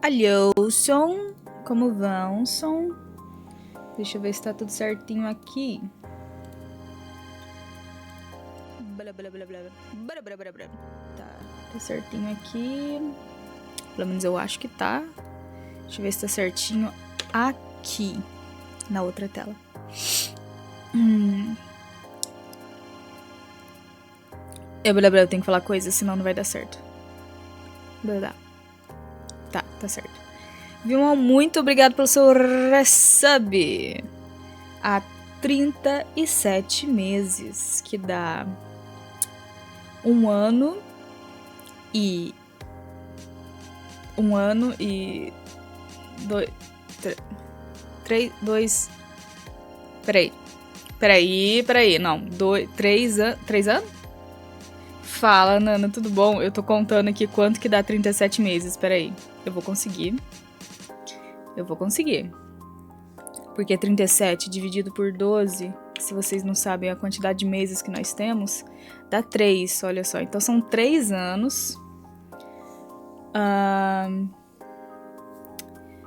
Alô, som. Como vão, som? Deixa eu ver se tá tudo certinho aqui. Tá certinho aqui. Pelo menos eu acho que tá. Deixa eu ver se tá certinho aqui. Na outra tela. Eu tenho que falar coisa, senão não vai dar certo. Tá certo. Vilma, muito obrigado pelo seu resub. Há 37 meses, que dá 1 ano e... 1 ano e... 2... Peraí, não. 3 anos? Fala, Nana, tudo bom? Eu tô contando aqui quanto que dá 37 meses, peraí. Eu vou conseguir. Porque 37 dividido por 12, se vocês não sabem a quantidade de meses que nós temos, dá 3, olha só. Então são 3 anos.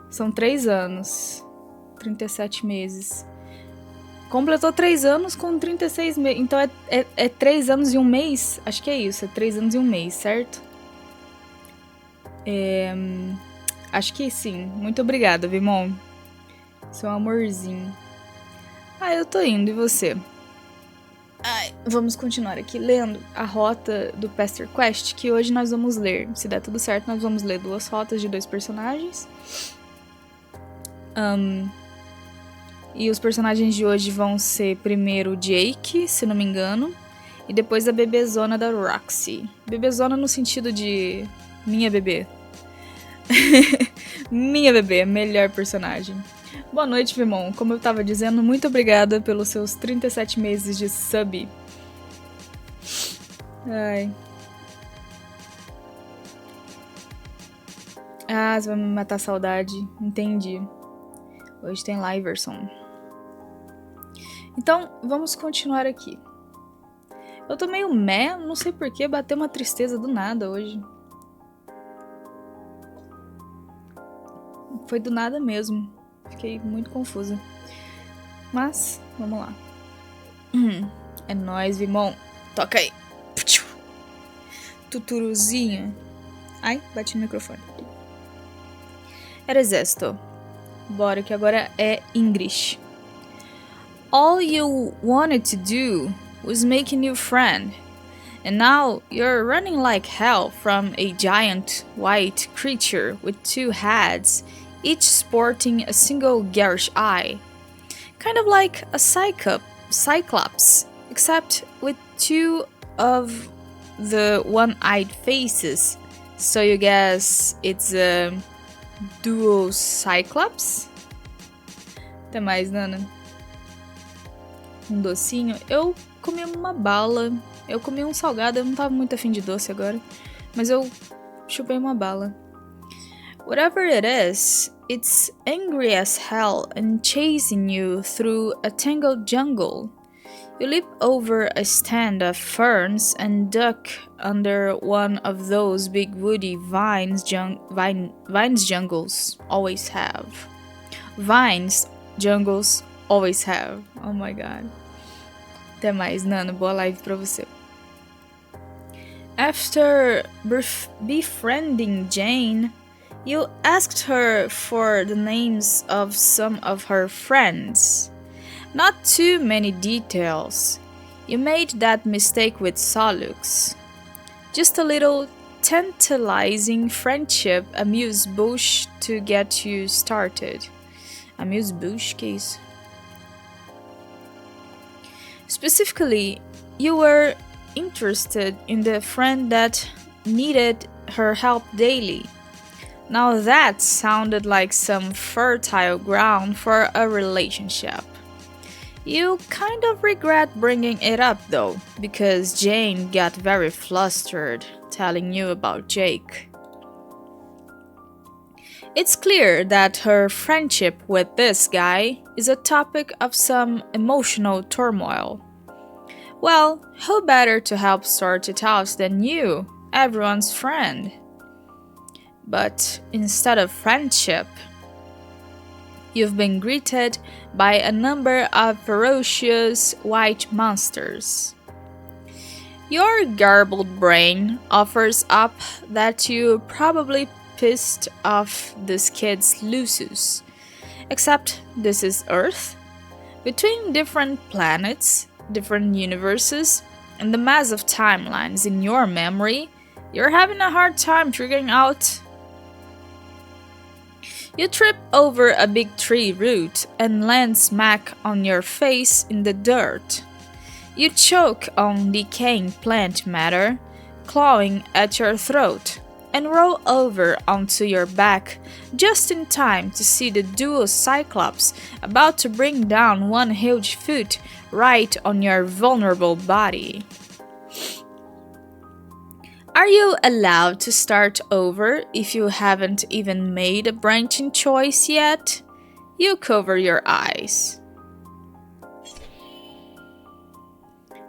São 3 anos. 37 meses. Completou 3 anos com 36 meses. Então é 3 anos e 1 mês? Acho que é isso, é 3 anos e 1 mês, certo? Acho que sim. Muito obrigada, Vimon. Seu amorzinho. Eu tô indo, e você? Vamos continuar aqui lendo a rota do Pesterquest, que hoje nós vamos ler. Se der tudo certo, nós vamos ler 2 rotas de 2 personagens. E os personagens de hoje vão ser primeiro o Jake, se não me engano, e depois a bebezona da Roxy. Bebezona no sentido de minha bebê. Minha bebê, melhor personagem. Boa noite, Vimon. Como eu tava dizendo, muito obrigada pelos seus 37 meses de sub. Você vai me matar a saudade. Entendi. Hoje tem Liverson. Então, vamos continuar aqui. Eu tô meio não sei porquê, bateu uma tristeza do nada hoje. Foi do nada mesmo. Fiquei muito confusa. Mas, vamos lá. É nóis, Vimon. Toca aí. Tuturuzinha. Ai, bati no microfone. Era exército. Bora, que agora é English. All you wanted to do was make a new friend. And now you're running like hell from a giant white creature with 2 heads, each sporting a single garish eye. Kind of like a cyclops, except with 2 of the one-eyed faces. So you guess it's a dual cyclops? Até mais, Nana. Um docinho. Eu comi uma bala. Eu comi um salgado. Eu não tava muito afim de doce agora. Mas eu chupei uma bala. Whatever it is, it's angry as hell and chasing you through a tangled jungle. You leap over a stand of ferns and duck under one of those big woody vines jungles always have. Vines jungles always have. Oh my god. Até mais, Nana. Boa live pra você. After befriending Jane, you asked her for the names of some of her friends. Not too many details. You made that mistake with Solux. Just a little tantalizing friendship amuse-bouche to get you started. Amuse-bouche, que isso? Specifically, you were interested in the friend that needed her help daily. Now that sounded like some fertile ground for a relationship. You kind of regret bringing it up though, because Jane got very flustered telling you about Jake. It's clear that her friendship with this guy is a topic of some emotional turmoil. Well, who better to help sort it out than you, everyone's friend? But instead of friendship, you've been greeted by a number of ferocious white monsters. Your garbled brain offers up that you probably pissed off this kid's lusus. Except this is Earth. Between different planets, different universes, and the mass of timelines in your memory, you're having a hard time figuring out. You trip over a big tree root and land smack on your face in the dirt. You choke on decaying plant matter, clawing at your throat, and roll over onto your back just in time to see the duo Cyclops about to bring down one huge foot right on your vulnerable body. Are you allowed to start over if you haven't even made a branching choice yet? You cover your eyes.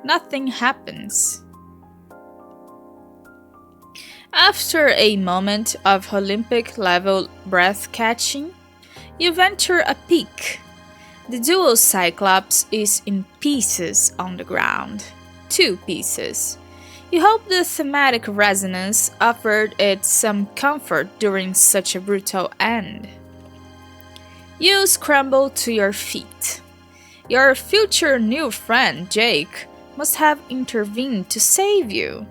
Nothing happens. After a moment of Olympic-level breath-catching, you venture a peek. The dual Cyclops is in pieces on the ground. 2 pieces. You hope the thematic resonance offered it some comfort during such a brutal end. You scramble to your feet. Your future new friend, Jake, must have intervened to save you.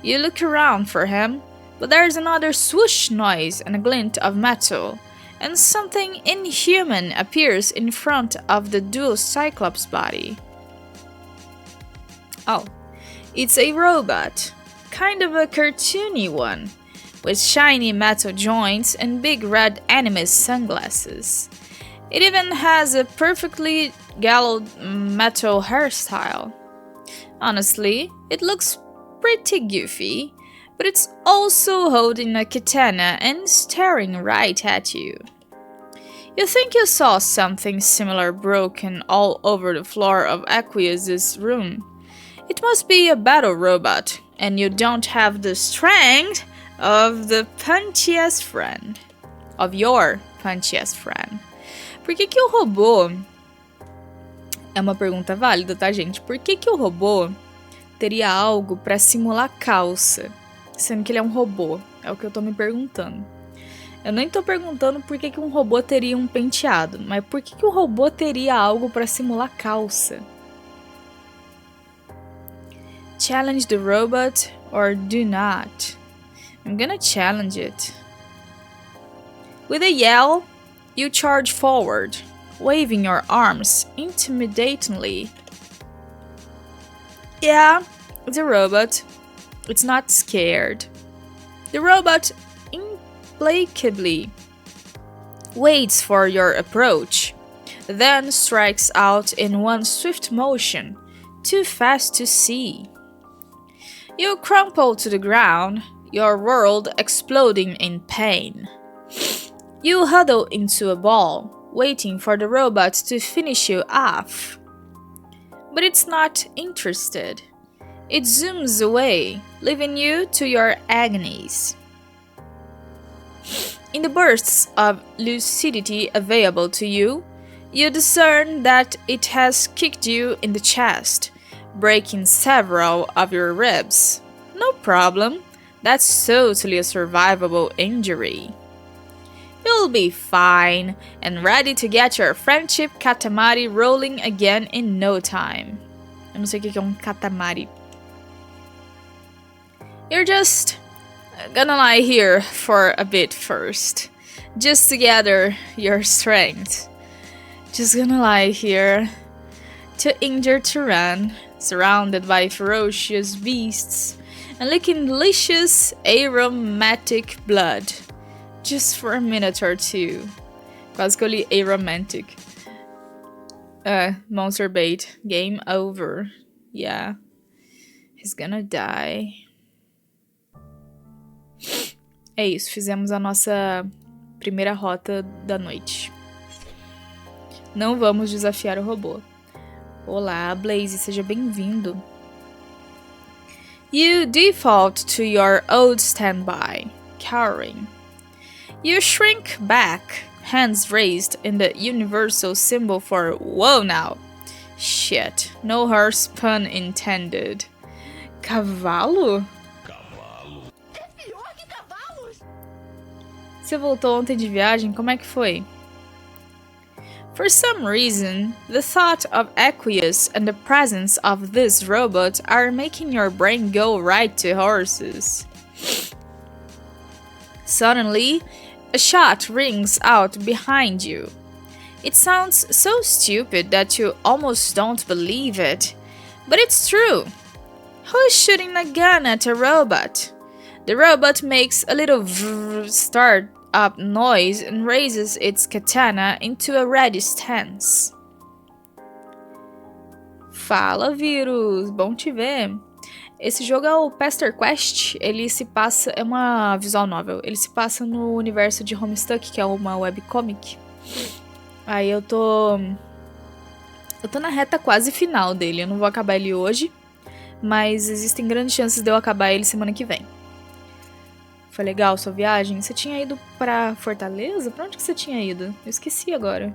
You look around for him, but there's another swoosh noise and a glint of metal, and something inhuman appears in front of the dual Cyclops body. Oh, it's a robot, kind of a cartoony one, with shiny metal joints and big red anime sunglasses. It even has a perfectly gallowed metal hairstyle. Honestly, it looks pretty goofy, but it's also holding a katana and staring right at you. You think you saw something similar broken all over the floor of Aqueous' room. It must be a battle robot, and you don't have the strength of the punchiest friend. Of your punchiest friend. Por que o robô... É uma pergunta válida, tá, gente? Por que o robô teria algo pra simular calça, sendo que ele é um robô? É o que eu tô me perguntando. Eu nem tô perguntando por que um robô teria um penteado, mas por que o robô teria algo pra simular calça? Challenge the robot or do not. I'm gonna challenge it. With a yell, you charge forward, waving your arms intimidatingly. Yeah, it's a robot. It's not scared. The robot implacably waits for your approach, then strikes out in one swift motion, too fast to see. You crumple to the ground, your world exploding in pain. You huddle into a ball, waiting for the robot to finish you off. But it's not interested. It zooms away, leaving you to your agonies. In the bursts of lucidity available to you, you discern that it has kicked you in the chest, breaking several of your ribs. No problem, that's totally a survivable injury. You'll be fine and ready to get your friendship katamari rolling again in no time. Eu não sei o que é um katamari. You're just gonna lie here for a bit first, just to gather your strength. Just gonna lie here, too injured to run, surrounded by ferocious beasts, and licking delicious aromatic blood. Just for a minute or two. Quase que eu li aromantic. Monster bait. Game over. Yeah. He's gonna die. É isso, fizemos a nossa primeira rota da noite. Não vamos desafiar o robô. Olá, Blaze, seja bem-vindo. You default to your old standby, cowering. You shrink back, hands raised in the universal symbol for whoa now. Shit, no horse pun intended. Cavalo? É pior que cavalos! Você voltou ontem de viagem, como é que foi? For some reason, the thought of Aqueous and the presence of this robot are making your brain go right to horses. Suddenly, a shot rings out behind you. It sounds so stupid that you almost don't believe it, but it's true. Who is shooting a gun at a robot? The robot makes a little start-up noise and raises its katana into a ready stance. Fala, vírus! Bom te ver! Esse jogo é o Pesterquest, ele se passa... é uma visual novel. Ele se passa no universo de Homestuck, que é uma webcomic. Aí eu tô na reta quase final dele. Eu não vou acabar ele hoje, mas existem grandes chances de eu acabar ele semana que vem. Foi legal sua viagem? Você tinha ido pra Fortaleza? Pra onde que você tinha ido? Eu esqueci agora.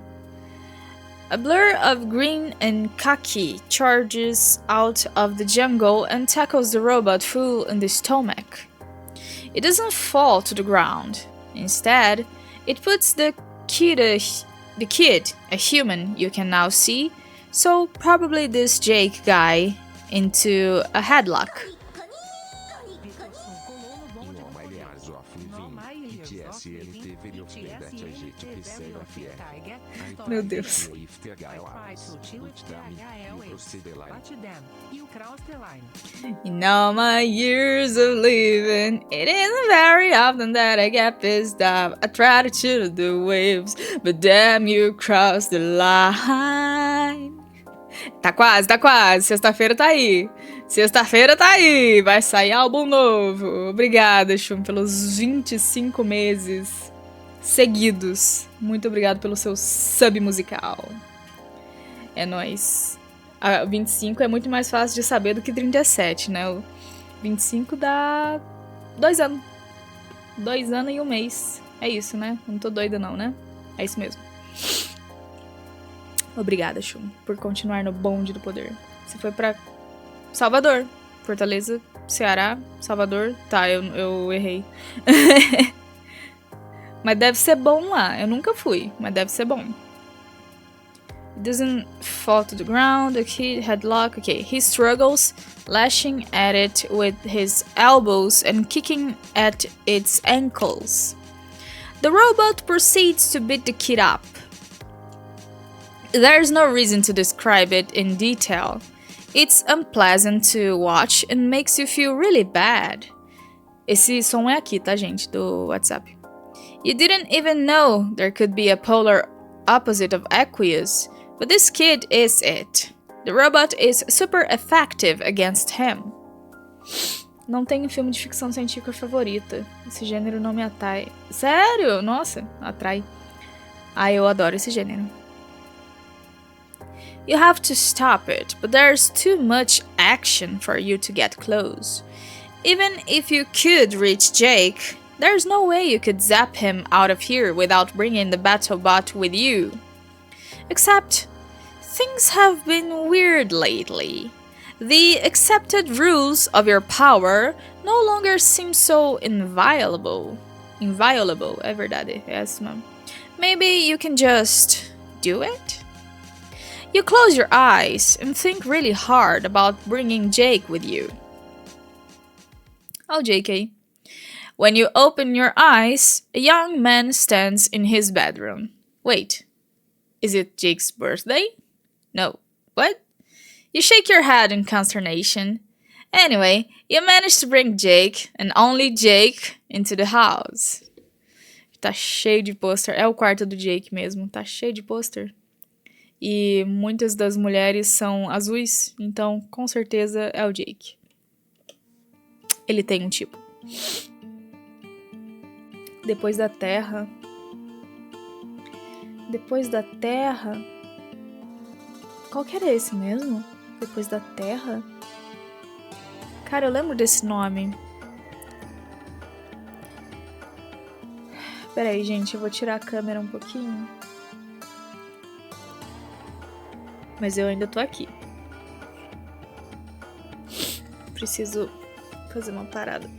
A blur of green and khaki charges out of the jungle and tackles the robot full in the stomach. It doesn't fall to the ground. Instead, it puts the kid, a human you can now see, so probably this Jake guy, into a headlock. Meu Deus. In all my years of living, it isn't very often that I get pissed off. I try to chill the waves, but damn, you crossed the line. Tá quase, tá quase. Sexta-feira tá aí. Sexta-feira tá aí. Vai sair álbum novo. Obrigada, Shun, pelos 25 meses seguidos. Muito obrigado pelo seu sub musical. É nóis. A 25 é muito mais fácil de saber do que 37, né? O 25 dá 2 anos. 2 anos e 1 mês. É isso, né? Não tô doida não, né? É isso mesmo. Obrigada, Shun, por continuar no bonde do poder. Você foi pra Salvador. Fortaleza, Ceará, Salvador. Tá, eu errei. Mas deve ser bom lá. Eu nunca fui, mas deve ser bom. It doesn't fall to the ground. The kid headlock. Okay, he struggles, lashing at it with his elbows and kicking at its ankles. The robot proceeds to beat the kid up. There's no reason to describe it in detail. It's unpleasant to watch and makes you feel really bad. Esse som é aqui, tá, gente, do WhatsApp. You didn't even know there could be a polar opposite of Aqueous, but this kid is it. The robot is super effective against him. Não tenho filme de ficção científica favorita. Esse gênero não me atrai. Sério? Nossa, atrai. Ah, eu adoro esse gênero. You have to stop it, but there's too much action for you to get close. Even if you could reach Jake, there's no way you could zap him out of here without bringing the BattleBot with you. Except, things have been weird lately. The accepted rules of your power no longer seem so inviolable. Inviolable, é verdade, é esse nome. Maybe you can just do it? You close your eyes and think really hard about bringing Jake with you. Oh, JK. When you open your eyes, a young man stands in his bedroom. Wait, is it Jake's birthday? No. What? You shake your head in consternation. Anyway, you manage to bring Jake, and only Jake, into the house. Tá cheio de pôster. É o quarto do Jake mesmo. Tá cheio de pôster. E muitas das mulheres são azuis, então com certeza é o Jake. Ele tem um tipo. Depois da Terra. Depois da Terra. Qual que era esse mesmo? Depois da Terra? Cara, eu lembro desse nome. Pera aí, gente, eu vou tirar a câmera um pouquinho. Mas eu ainda tô aqui. Preciso fazer uma parada.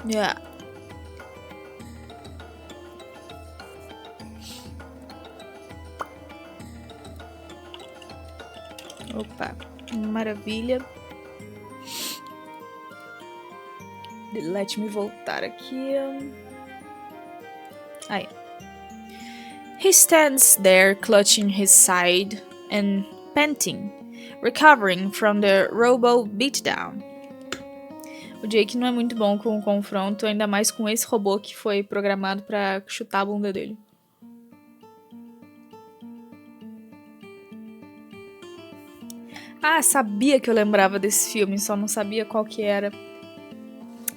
Yeah. Opa, maravilha. Let me voltar aqui. Aí. He stands there clutching his side and panting, recovering from the robo beatdown. O Jake não é muito bom com o confronto, ainda mais com esse robô que foi programado pra chutar a bunda dele. Ah, sabia que eu lembrava desse filme, só não sabia qual que era.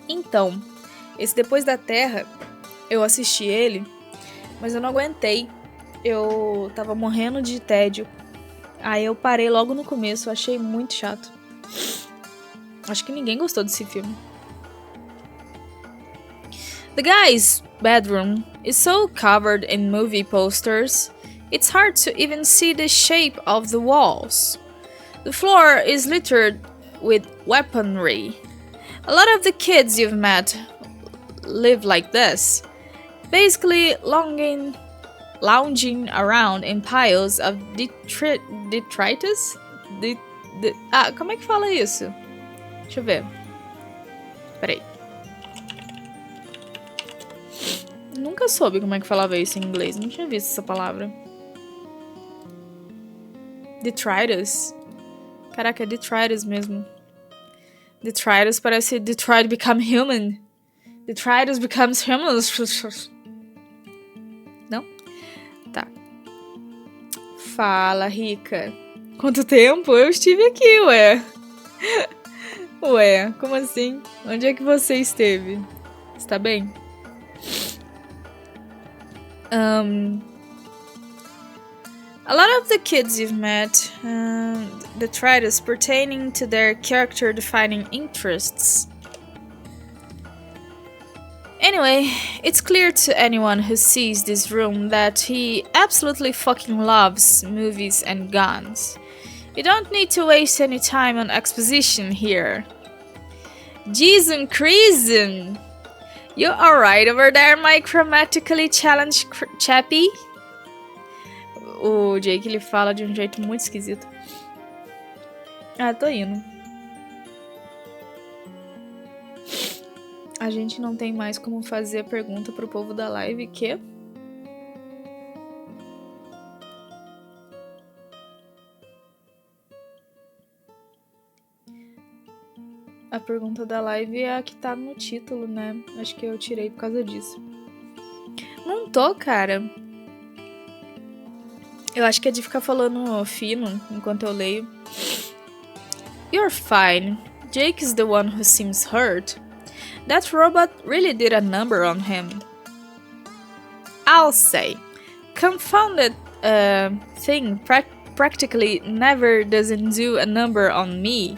Então, esse Depois da Terra, eu assisti ele, mas eu não aguentei. Eu tava morrendo de tédio. Aí eu parei logo no começo, eu achei muito chato. Acho que ninguém gostou desse filme. The guy's bedroom is so covered in movie posters, it's hard to even see the shape of the walls. The floor is littered with weaponry. A lot of the kids you've met live like this, basically lounging around in piles of detritus? Como é que fala isso? Deixa eu ver. Peraí. Nunca soube como é que falava isso em inglês. Não tinha visto essa palavra. Detritus. Caraca, é detritus mesmo. Detritus parece Detroit Become Human. Detritus becomes human. Não? Tá. Fala, Rica. Quanto tempo? Eu estive aqui, ué. Ué, como assim? Onde é que você esteve? Está bem? A lot of the kids you've met, detritus pertaining to their character-defining interests. Anyway, it's clear to anyone who sees this room that he absolutely fucking loves movies and guns. You don't need to waste any time on exposition here. Jesus Christ! You alright over there, my chromatically challenged chappie? O Jake, ele fala de um jeito muito esquisito. Ah, tô indo. A gente não tem mais como fazer a pergunta pro povo da live que... A pergunta da live é a que tá no título, né? Acho que eu tirei por causa disso. Não tô, cara. Eu acho que é de ficar falando fino enquanto eu leio. You're fine. Jake is the one who seems hurt. That robot really did a number on him. I'll say. Confounded thing practically never doesn't do a number on me.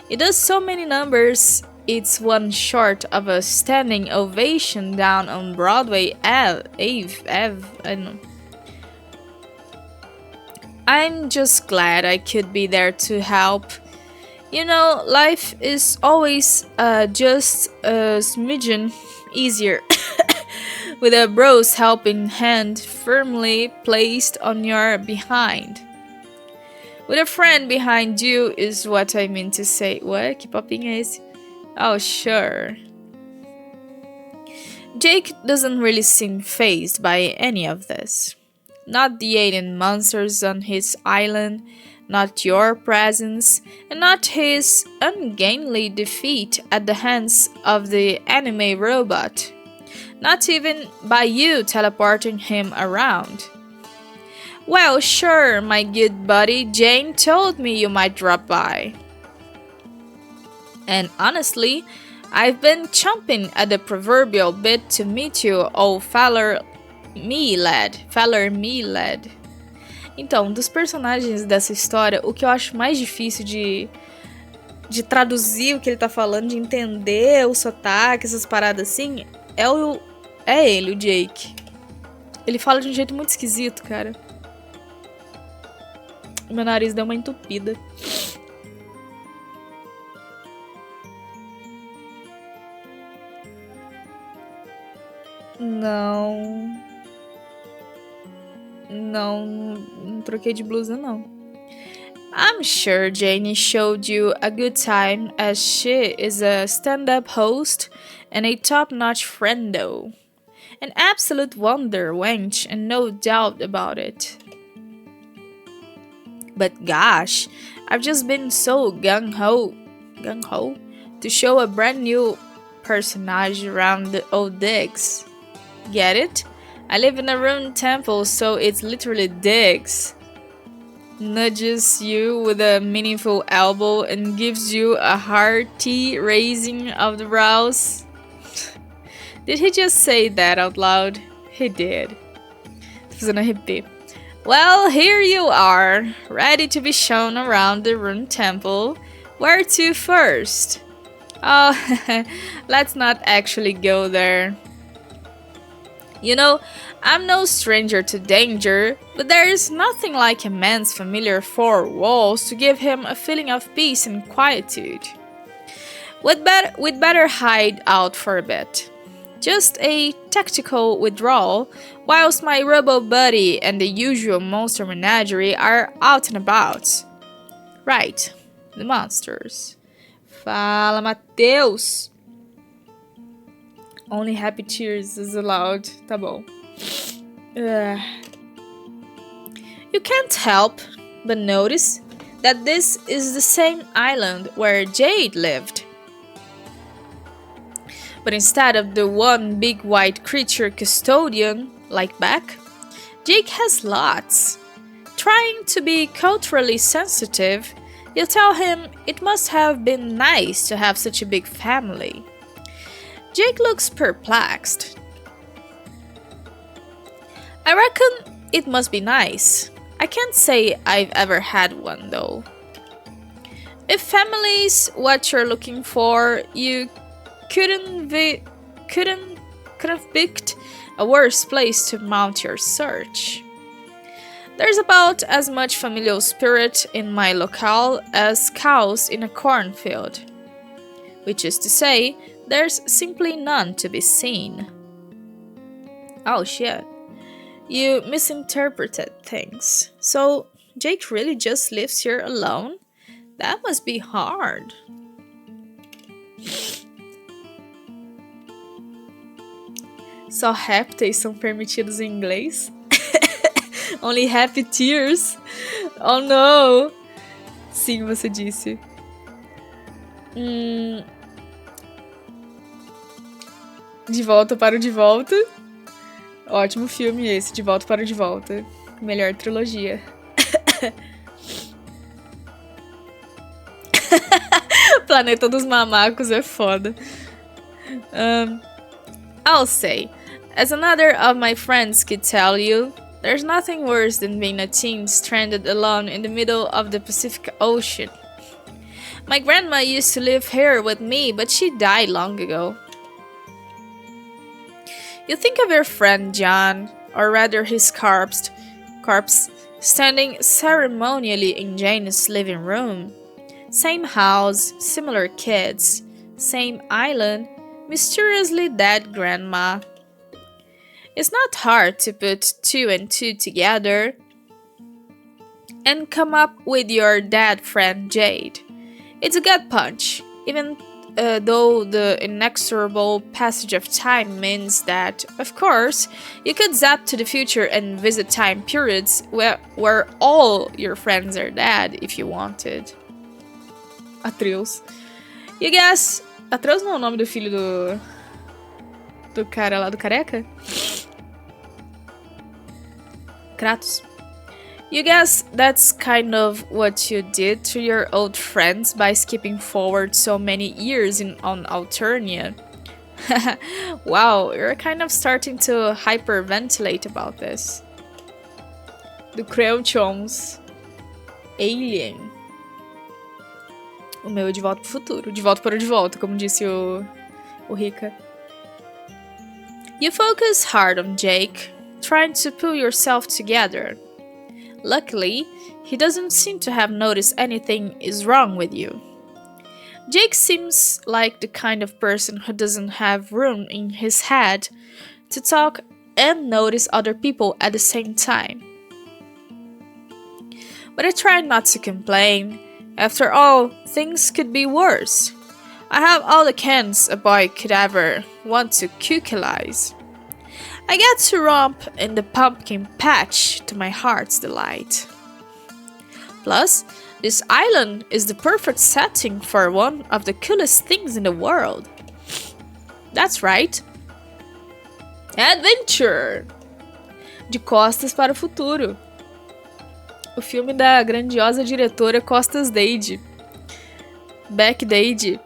It does so many numbers, it's one short of a standing ovation down on Broadway Ave, I don't know. I'm just glad I could be there to help. You know, life is always just a smidgen easier with a bro's helping hand firmly placed on your behind. With a friend behind you is what I mean to say. What? Que papinho é esse? Oh, sure. Jake doesn't really seem fazed by any of this. Not the alien monsters on his island, not your presence, and not his ungainly defeat at the hands of the anime robot. Not even by you teleporting him around. Well, sure, my good buddy Jane told me you might drop by. And honestly, I've been chomping at the proverbial bit to meet you, old feller me lad. Então, dos personagens dessa história, o que eu acho mais difícil de traduzir o que ele tá falando, de entender o sotaque, essas paradas assim, é ele, o Jake. Ele fala de um jeito muito esquisito, cara. Meu nariz deu uma entupida. Não, não troquei de blusa, não. I'm sure Janie showed you a good time as she is a stand-up host and a top-notch friendo. An absolute wonder wench and no doubt about it. But gosh, I've just been so gung-ho to show a brand new personage around the old digs. Get it? I live in a ruined temple, so it's literally digs. Nudges you with a meaningful elbow and gives you a hearty raising of the brows. Did he just say that out loud? He did. Tô fazendo RP. Well, here you are, ready to be shown around the ruined temple. Where to first? Oh, let's not actually go there. You know, I'm no stranger to danger, but there is nothing like a man's familiar four walls to give him a feeling of peace and quietude. We'd better hide out for a bit. Just a tactical withdrawal, whilst my robo buddy and the usual monster menagerie are out and about. Right, the monsters. Fala, Mateus! Only happy tears is allowed. Tá bom. You can't help but notice that this is the same island where Jade lived. But instead of the one big white creature custodian, like Beck, Jake has lots. Trying to be culturally sensitive, you tell him it must have been nice to have such a big family. Jake looks perplexed. I reckon it must be nice. I can't say I've ever had one though. If family's what you're looking for, you couldn't have picked a worse place to mount your search. There's about as much familial spirit in my locale as cows in a cornfield. Which is to say, there's simply none to be seen. Oh shit. You misinterpreted things. So, Jake really just lives here alone? That must be hard. Só répteis são permitidos em inglês? Only happy tears? Oh no! Sim, você disse. De Volta para o De Volta. Ótimo filme esse, De Volta para o De Volta. Melhor trilogia. Planeta dos Mamacos é foda. I'll say, as another of my friends could tell you, there's nothing worse than being a teen stranded alone in the middle of the Pacific Ocean. My grandma used to live here with me, but she died long ago. You think of your friend John, or rather his corpse, standing ceremonially in Jane's living room. Same house, similar kids, same island, mysteriously dead grandma. It's not hard to put two and two together and come up with your dead friend Jade. It's a gut punch, even though the inexorable passage of time means that, of course, you could zap to the future and visit time periods where all your friends are dead if you wanted. Atreus. You guess... Atreus não é o nome do filho do cara lá do careca? Kratos. You guess that's kind of what you did to your old friends by skipping forward so many years on Alternia. Wow, you're kind of starting to hyperventilate about this. Do Creochons. Alien. O meu é De Volta pro Futuro. De volta para o de volta, como disse o Rika. You focus hard on Jake, trying to pull yourself together. Luckily, he doesn't seem to have noticed anything is wrong with you. Jake seems like the kind of person who doesn't have room in his head to talk and notice other people at the same time. But I try not to complain. After all, things could be worse. I have all the cans a boy could ever want to cuckoolize. I get to romp in the pumpkin patch to my heart's delight. Plus, this island is the perfect setting for one of the coolest things in the world. That's right. Adventure! De Costas para o Futuro. O filme da grandiosa diretora Costas Dade. Beck Dade.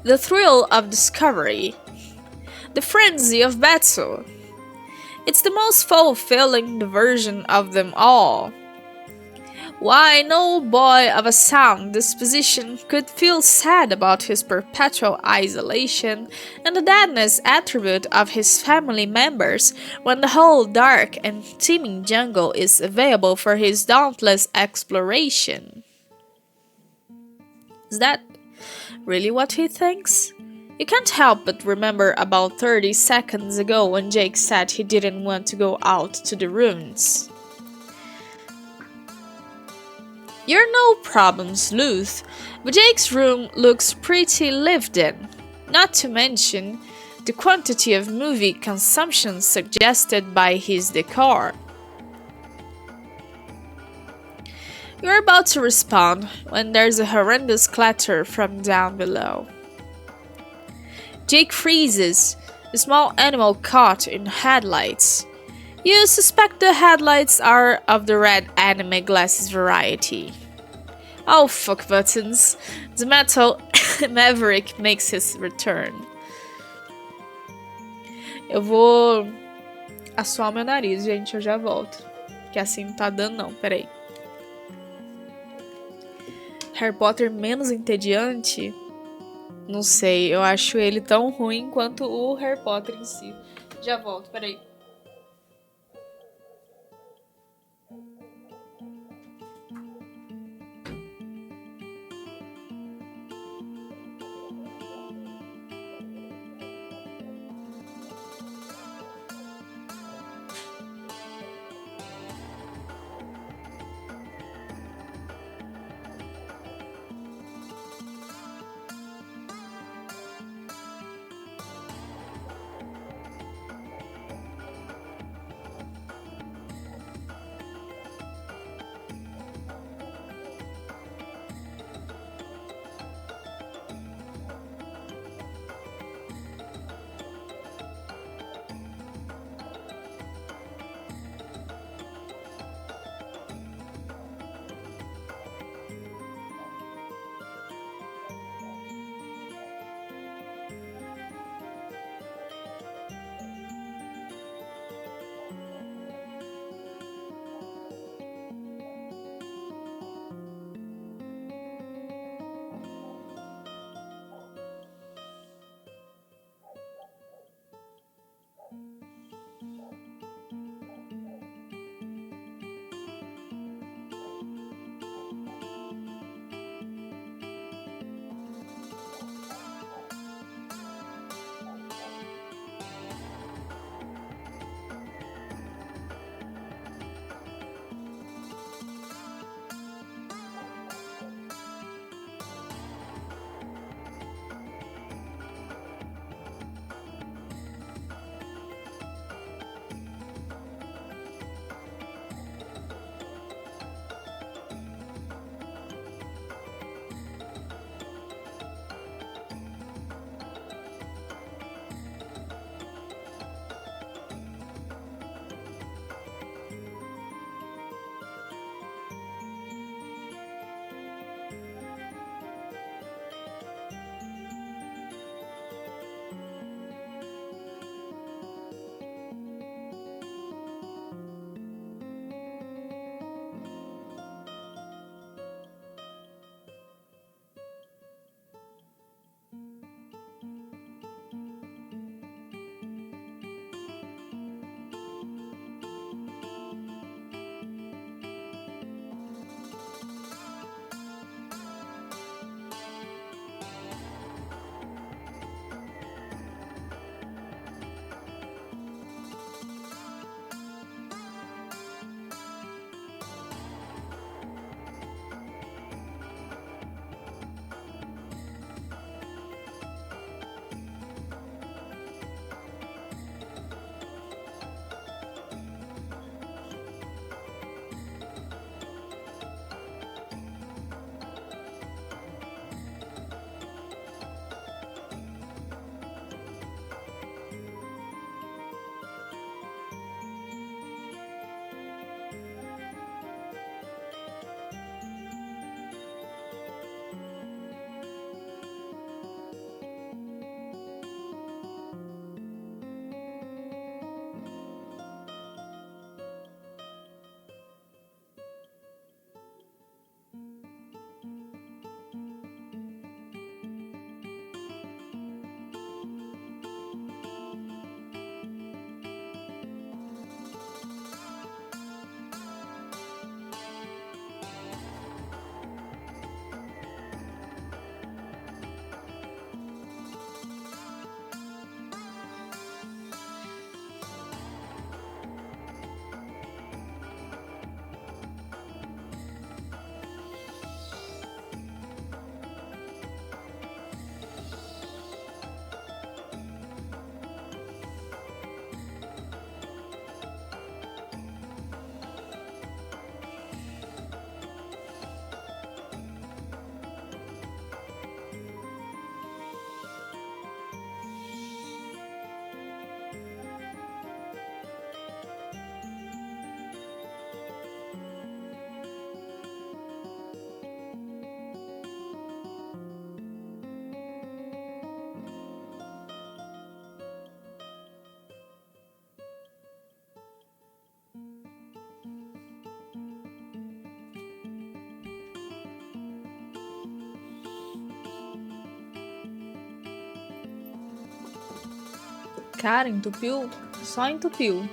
The thrill of discovery. The frenzy of battle. It's the most fulfilling version of them all. Why, no boy of a sound disposition could feel sad about his perpetual isolation and the deadness attribute of his family members when the whole dark and teeming jungle is available for his dauntless exploration. Is that really what he thinks? You can't help but remember about 30 seconds ago when Jake said he didn't want to go out to the ruins. You're no problem, sleuth, but Jake's room looks pretty lived in, not to mention the quantity of movie consumption suggested by his decor. You're about to respond when there's a horrendous clatter from down below. Jake freezes, a small animal caught in headlights. You suspect the headlights are of the red anime glasses variety. Oh, fuck buttons. The metal Maverick makes his return. Eu vou assoar meu nariz, gente, eu já volto. Que assim não tá dando não, peraí. Harry Potter menos entediante? Não sei, eu acho ele tão ruim quanto o Harry Potter em si. Já volto, peraí. Cara, entupiu? Só entupiu.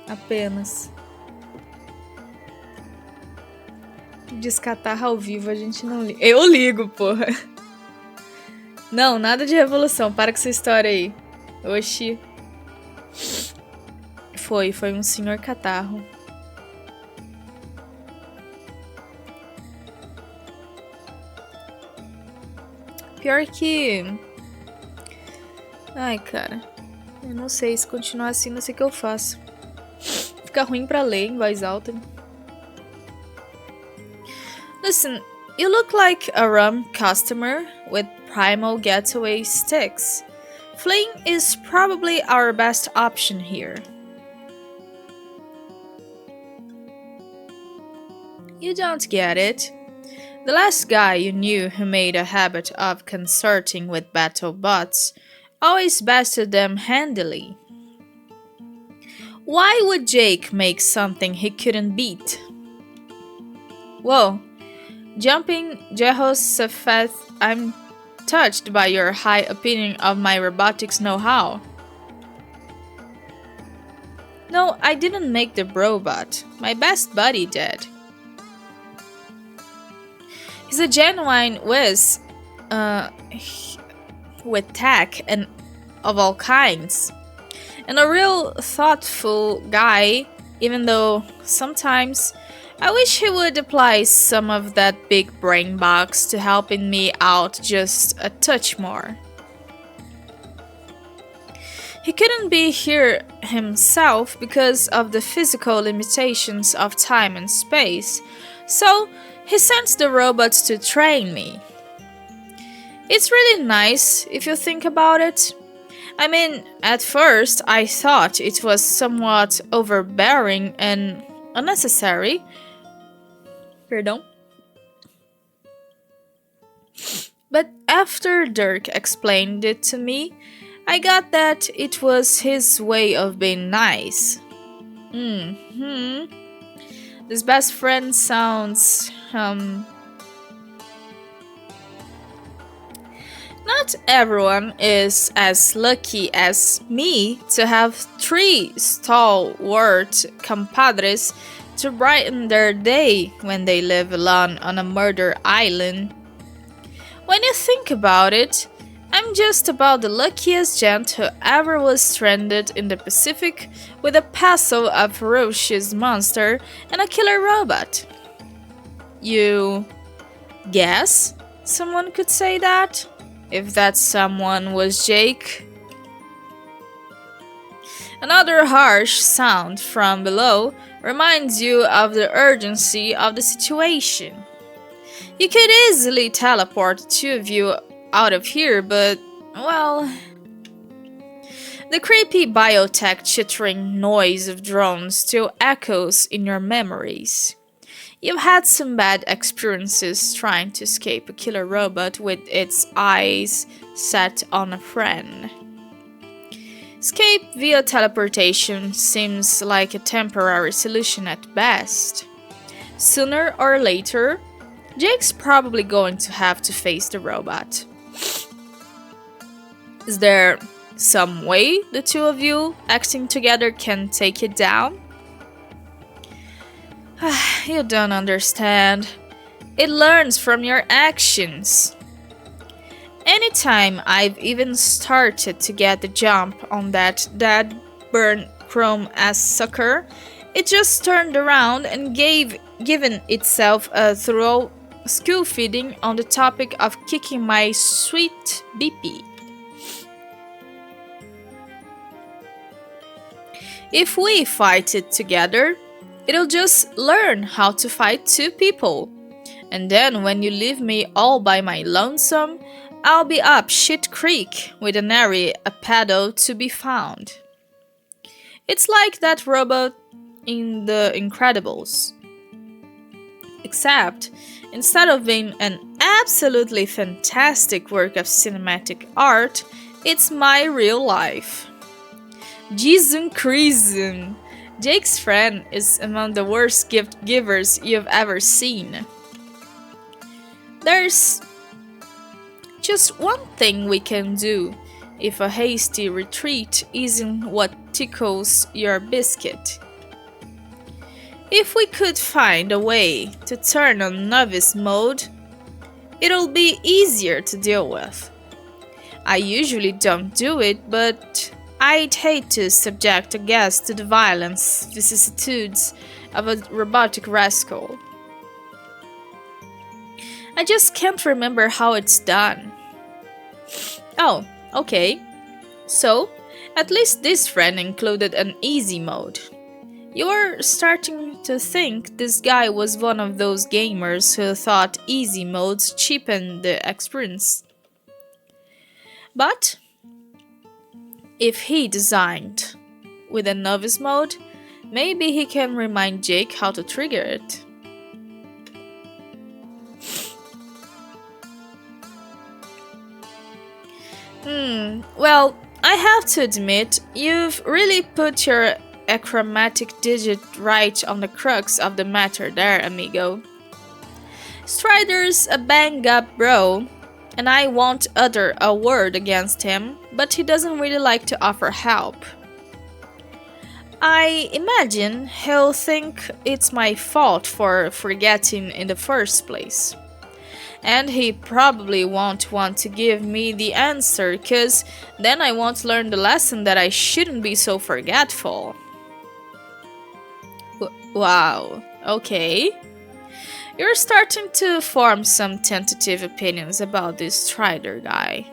Apenas. Descatar ao vivo a gente não liga. Eu ligo, porra. Não, nada de revolução. Para com essa história aí. Oxi. Foi um senhor catarro. Pior que... Ai, cara. Eu não sei, se continuar assim, não sei o que eu faço. Fica ruim pra ler em voz alta. Listen, you look like a rum customer with primal getaway sticks. Fleeing is probably our best option here. You don't get it. The last guy you knew who made a habit of consorting with battle bots always bested them handily. Why would Jake make something he couldn't beat? Whoa, jumping Jehoshaphat, I'm touched by your high opinion of my robotics know-how. No, I didn't make the robot. My best buddy did. He's a genuine whiz with tech and of all kinds. And a real thoughtful guy, even though sometimes I wish he would apply some of that big brain box to helping me out just a touch more. He couldn't be here himself because of the physical limitations of time and space, so he sends the robots to train me. It's really nice if you think about it. I mean, at first I thought it was somewhat overbearing and unnecessary. Perdão. But after Dirk explained it to me, I got that it was his way of being nice. This best friend sounds, Not everyone is as lucky as me to have 3 stalwart compadres to brighten their day when they live alone on a murder island. When you think about it, I'm just about the luckiest gent who ever was stranded in the Pacific with a passel of ferocious monster and a killer robot. You guess someone could say that? If that someone was Jake. Another harsh sound from below reminds you of the urgency of the situation. You could easily teleport the 2 of you out of here, but, well... The creepy biotech chittering noise of drones still echoes in your memories. You've had some bad experiences trying to escape a killer robot with its eyes set on a friend. Escape via teleportation seems like a temporary solution at best. Sooner or later, Jake's probably going to have to face the robot. Is there some way the 2 of you acting together can take it down? You don't understand. It learns from your actions. Anytime I've even started to get the jump on that dead burnt chrome ass sucker, it just turned around and given itself a thorough school feeding on the topic of kicking my sweet BP. If we fight it together, it'll just learn how to fight 2 people. And then when you leave me all by my lonesome, I'll be up shit creek with a nary a paddle to be found. It's like that robot in The Incredibles. Except, instead of being an absolutely fantastic work of cinematic art, it's my real life. Jesus Christ! Jake's friend is among the worst gift givers you've ever seen. There's just one thing we can do if a hasty retreat isn't what tickles your biscuit. If we could find a way to turn on novice mode, it'll be easier to deal with. I usually don't do it, but I'd hate to subject a guest to the violence vicissitudes of a robotic rascal. I just can't remember how it's done. Oh, okay. So, at least this friend included an easy mode. You're starting to think this guy was one of those gamers who thought easy modes cheapened the experience. But if he designed with a novice mode, maybe he can remind Jake how to trigger it. Well, I have to admit, you've really put your achromatic digit right on the crux of the matter there, amigo. Strider's a bang-up bro, and I won't utter a word against him, but he doesn't really like to offer help. I imagine he'll think it's my fault for forgetting in the first place. And he probably won't want to give me the answer, cause then I won't learn the lesson that I shouldn't be so forgetful. Wow, okay. You're starting to form some tentative opinions about this Strider guy.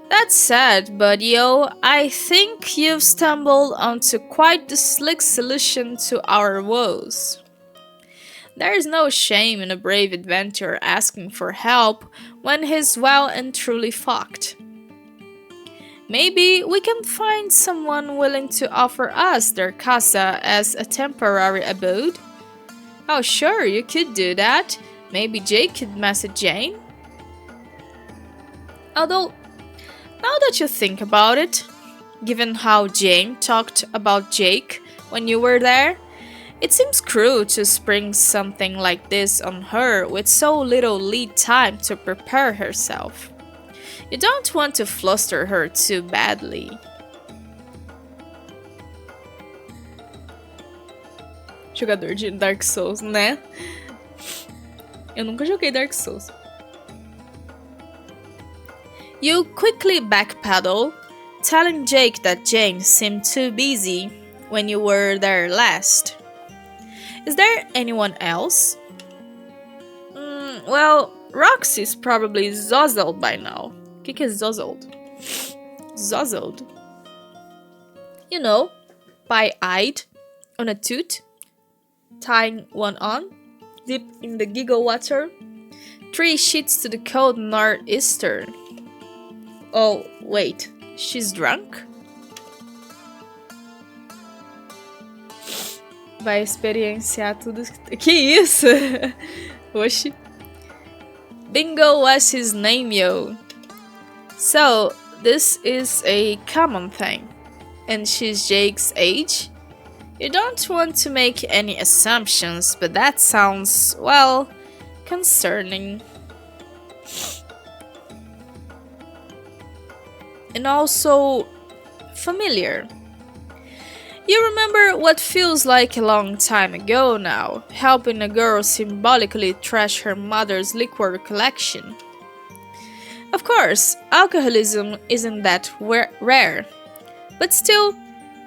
That said, buddy-o, I think you've stumbled onto quite the slick solution to our woes. There is no shame in a brave adventurer asking for help when he's well and truly fucked. Maybe we can find someone willing to offer us their casa as a temporary abode? Oh sure, you could do that. Maybe Jake could message Jane? Although, now that you think about it, given how Jane talked about Jake when you were there, it seems cruel to spring something like this on her with so little lead time to prepare herself. You don't want to fluster her too badly. Jogador de Dark Souls, né? Eu nunca joguei Dark Souls. You quickly backpedal, telling Jake that Jane seemed too busy when you were there last. Is there anyone else? Well, Roxy's probably zozzled by now. O que é zozzled? Zozzled? You know, pie-eyed, on a toot, tying one on, deep in the giggle water, 3 sheets to the cold northeaster. Oh, wait, she's drunk? Vai experienciar tudo. Que isso? Oxi. Bingo was his name, yo. So, this is a common thing. And she's Jake's age? You don't want to make any assumptions, but that sounds, well, concerning. And also familiar. You remember what feels like a long time ago now, helping a girl symbolically trash her mother's liquor collection. Of course, alcoholism isn't that rare, but still,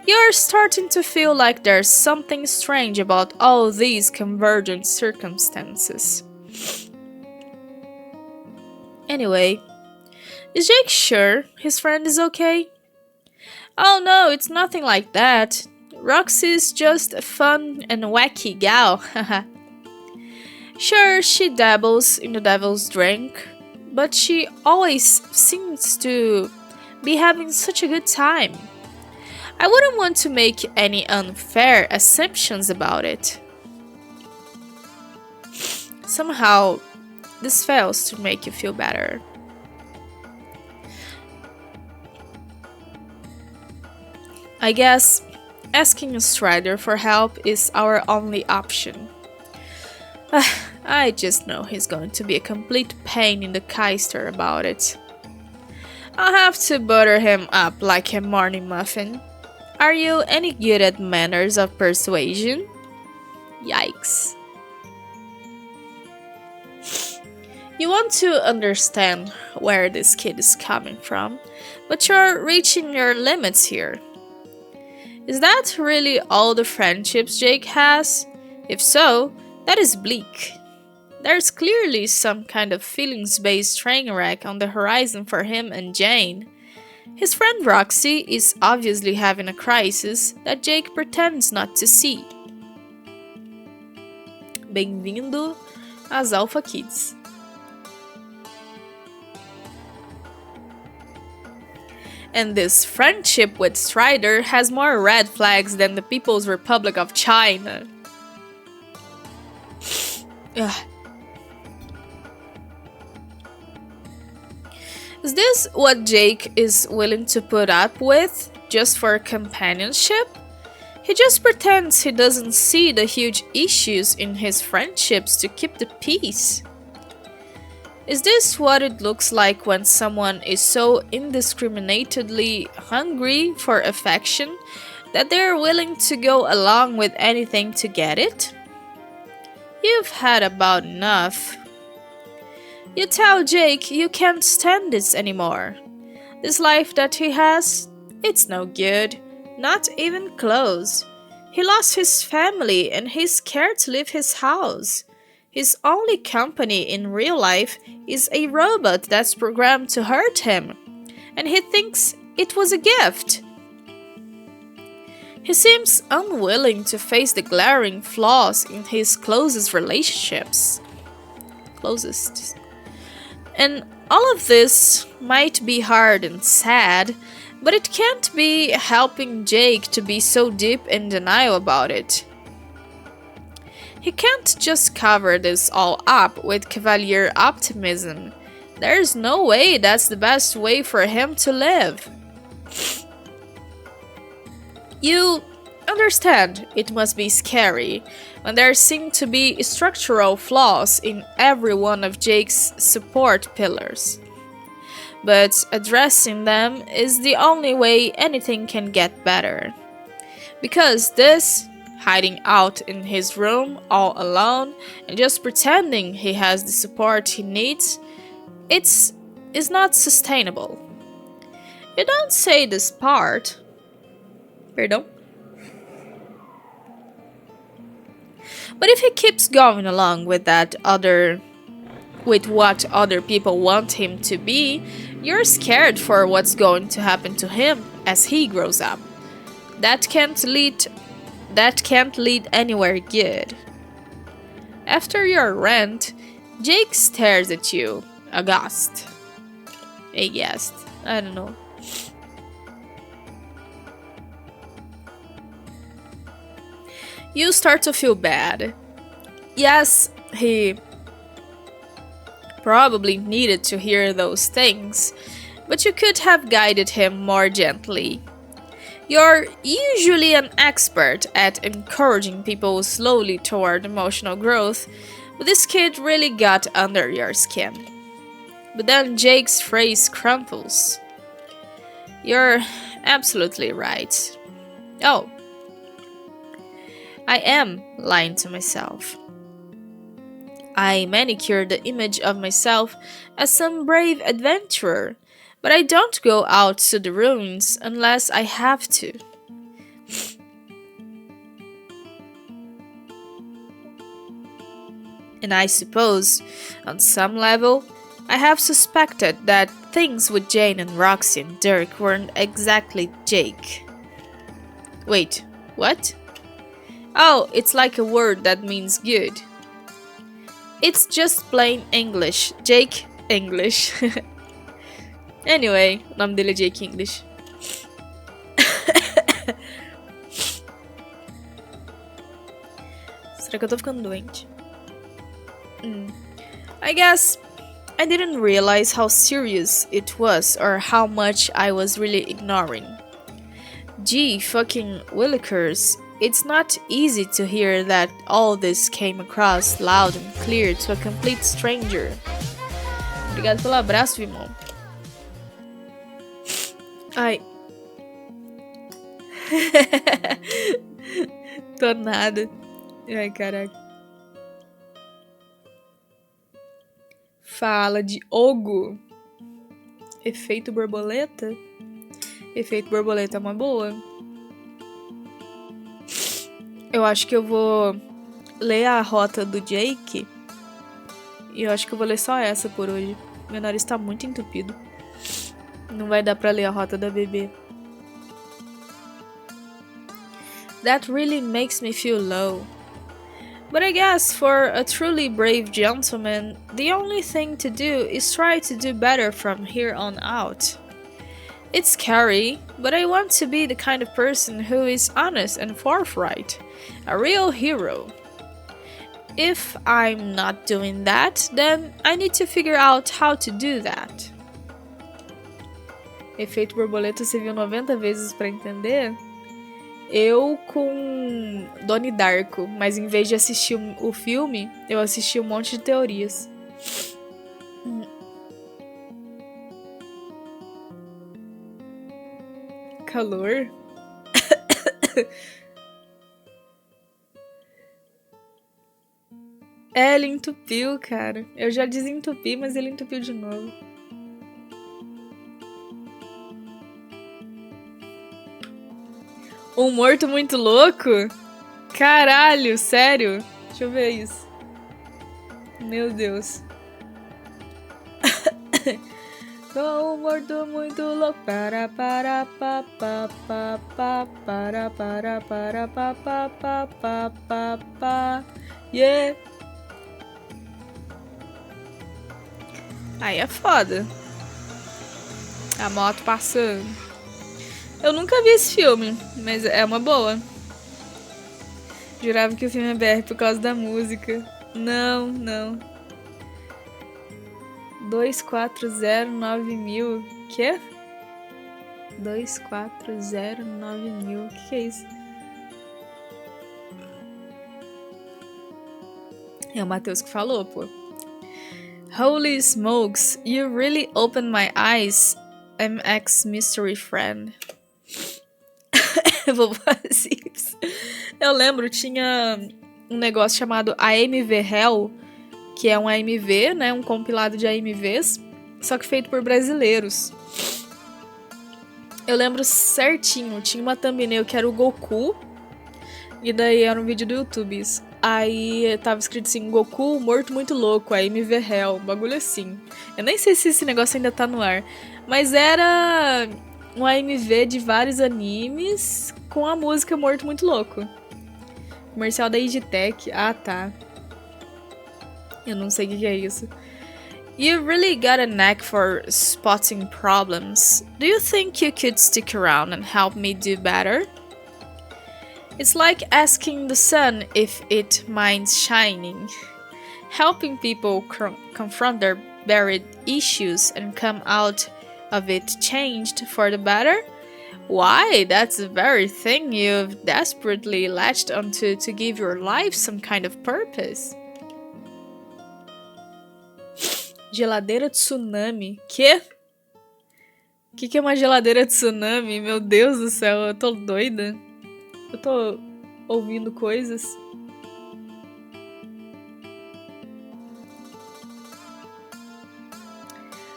you're starting to feel like there's something strange about all these convergent circumstances. Anyway, is Jake sure his friend is okay? Oh no, it's nothing like that. Roxy's just a fun and wacky gal. Sure, she dabbles in the devil's drink, but she always seems to be having such a good time. I wouldn't want to make any unfair assumptions about it. Somehow, this fails to make you feel better. I guess asking a Strider for help is our only option. I just know he's going to be a complete pain in the keister about it. I'll have to butter him up like a morning muffin. Are you any good at manners of persuasion? Yikes. You want to understand where this kid is coming from, but you're reaching your limits here. Is that really all the friendships Jake has? If so, that is bleak. There's clearly some kind of feelings-based train wreck on the horizon for him and Jane. His friend Roxy is obviously having a crisis that Jake pretends not to see. Bem-vindo às Alpha Kids. And this friendship with Strider has more red flags than the People's Republic of China. Ugh. Is this what Jake is willing to put up with just for companionship? He just pretends he doesn't see the huge issues in his friendships to keep the peace. Is this what it looks like when someone is so indiscriminately hungry for affection that they're willing to go along with anything to get it? You've had about enough. You tell Jake you can't stand this anymore. This life that he has, it's no good, not even close. He lost his family and he's scared to leave his house. His only company in real life is a robot that's programmed to hurt him, and he thinks it was a gift. He seems unwilling to face the glaring flaws in his closest relationships. And all of this might be hard and sad, but it can't be helping Jake to be so deep in denial about it. He can't just cover this all up with cavalier optimism. There's no way that's the best way for him to live. You understand it must be scary when there seem to be structural flaws in every one of Jake's support pillars. But addressing them is the only way anything can get better. Because this, hiding out in his room all alone and just pretending he has the support he needs, is not sustainable. You don't say this part. Perdão. But if he keeps going along with what other people want him to be, you're scared for what's going to happen to him as he grows up. That can't lead anywhere good. After your rant, Jake stares at you, aghast. Aghast. I don't know. You start to feel bad. Yes, he probably needed to hear those things, but you could have guided him more gently. You're usually an expert at encouraging people slowly toward emotional growth, but this kid really got under your skin. But then Jake's phrase crumples. You're absolutely right. Oh, I am lying to myself. I manicure the image of myself as some brave adventurer, but I don't go out to the ruins unless I have to. And I suppose, on some level, I have suspected that things with Jane and Roxy and Dirk weren't exactly Jake. Wait, what? Oh, it's like a word that means good. It's just plain English. Jake English. Anyway, o nome dele é Jake English. Será que eu tô ficando doente? I guess I didn't realize how serious it was or how much I was really ignoring. Gee fucking willikers, it's not easy to hear that all this came across loud and clear to a complete stranger. Obrigado pelo abraço, irmão. Ai. Tô nada. Ai, caraca. Fala de Ogo. Efeito borboleta? Efeito borboleta é uma boa. Eu acho que eu vou ler a rota do Jake. E eu acho que eu vou ler só essa por hoje. Meu nariz tá muito entupido. Não vai dar pra ler a rota da bebê. That really makes me feel low. But I guess for a truly brave gentleman, the only thing to do is try to do better from here on out. It's scary, but I want to be the kind of person who is honest and forthright. A real hero. If I'm not doing that, then I need to figure out how to do that. Efeito borboleta você viu 90 vezes pra entender? Eu com Donnie Darko, mas em vez de assistir o filme, eu assisti um monte de teorias. Calor? É, ele entupiu, cara. Eu já desentupi, mas ele entupiu de novo. Um morto muito louco? Caralho, sério? Deixa eu ver isso. Meu Deus. Um morto muito louco. Para pa pa pa pa para pa. Yeah. Aí é foda. A moto passando. Eu nunca vi esse filme, mas é uma boa. Jurava que o filme é BR por causa da música. Não, não. 2409.000. Quê? 2409.000. Que é isso? É o Matheus que falou, pô. Holy smokes, you really opened my eyes, MX Mystery Friend. Vou fazer isso. Eu lembro, tinha um negócio chamado AMV Hell, que é um AMV, né? Um compilado de AMVs, só que feito por brasileiros. Eu lembro certinho, tinha uma thumbnail que era o Goku, e daí era um vídeo do YouTube isso. Aí tava escrito assim, Goku morto muito louco, AMV Hell, um bagulho assim. Eu nem sei se esse negócio ainda tá no ar, mas era um AMV de vários animes com a música Morto Muito Louco. Comercial da Digitech. Ah, tá. Eu não sei o que é isso. You really got a knack for spotting problems. Do you think you could stick around and help me do better? It's like asking the sun if it minds shining. Helping people confront their buried issues and come out of it changed for the better? Why, that's the very thing you've desperately latched onto to give your life some kind of purpose. Geladeira tsunami. Quê? O que é uma geladeira tsunami? Meu Deus do céu, eu tô doida. Eu tô ouvindo coisas.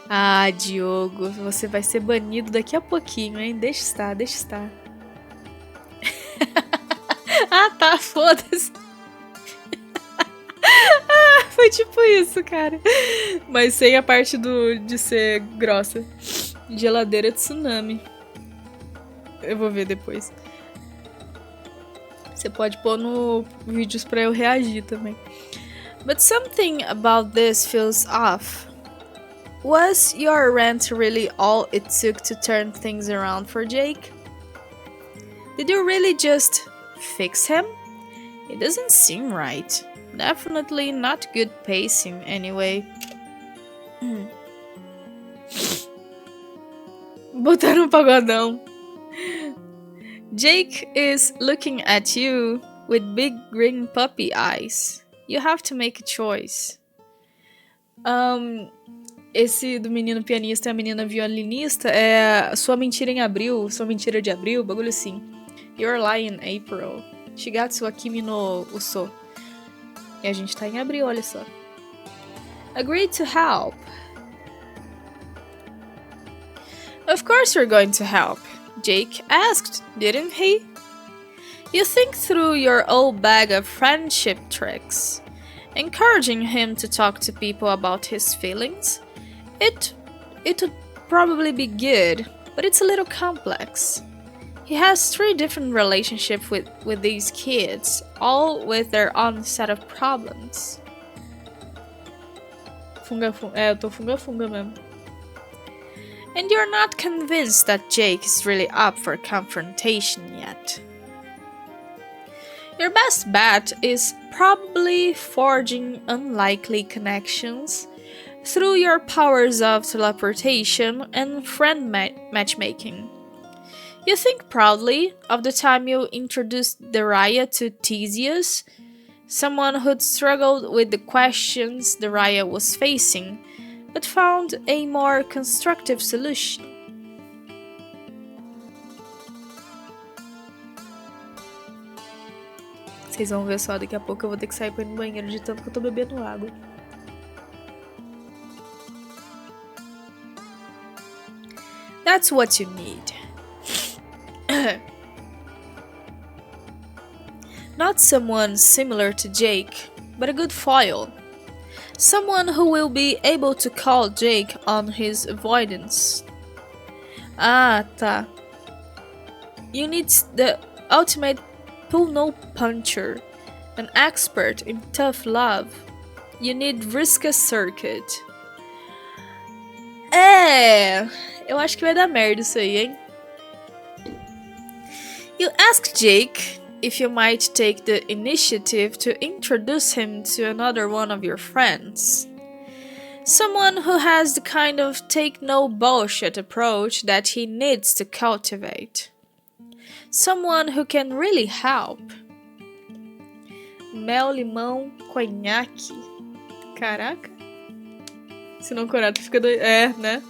Ah, Diogo, você vai ser banido daqui a pouquinho, hein? Deixa estar, deixa estar. Ah, tá, foda-se. Ah, foi tipo isso, cara. Mas sem a parte de ser grossa. Geladeira tsunami. Eu vou ver depois. Você pode pôr no vídeos pra eu reagir também. But something about this feels off. Was your rant really all it took to turn things around for Jake? Did you really just fix him? It doesn't seem right. Definitely not good pacing, anyway. Botaram um pagodão. Jake is looking at you with big green puppy eyes. You have to make a choice. Esse do menino pianista e a menina violinista é Sua Mentira em Abril, Sua Mentira de Abril, bagulho assim. You're Lying in April. Shigatsu wa Kimi no Uso. E a gente tá em abril, olha só. Agreed to help. Of course you're going to help. Jake asked, didn't he? You think through your old bag of friendship tricks. Encouraging him to talk to people about his feelings? It would probably be good, but it's a little complex. He has 3 different relationships with these kids, all with their own set of problems. Eu tô funga-funga mesmo. And you're not convinced that Jake is really up for confrontation yet. Your best bet is probably forging unlikely connections through your powers of teleportation and friend matchmaking. You think proudly of the time you introduced Daria to Theseus, someone who'd struggled with the questions Daria was facing, but found a more constructive solution. Vocês vão ver só, daqui a pouco eu vou ter que sair pra ir no banheiro de tanto que eu tô bebendo água. That's what you need. Not someone similar to Jake, but a good foil. Someone who will be able to call Jake on his avoidance. Ah, tá. You need the ultimate pull-no puncher, an expert in tough love. You need Vriska Circuit. Eu acho que vai dar merda isso aí, hein? You ask Jake if you might take the initiative to introduce him to another one of your friends. Someone who has the kind of take-no-bullshit approach that he needs to cultivate. Someone who can really help. Mel, limão, conhaque. Caraca. Se não curar, tu fica doido. É, né?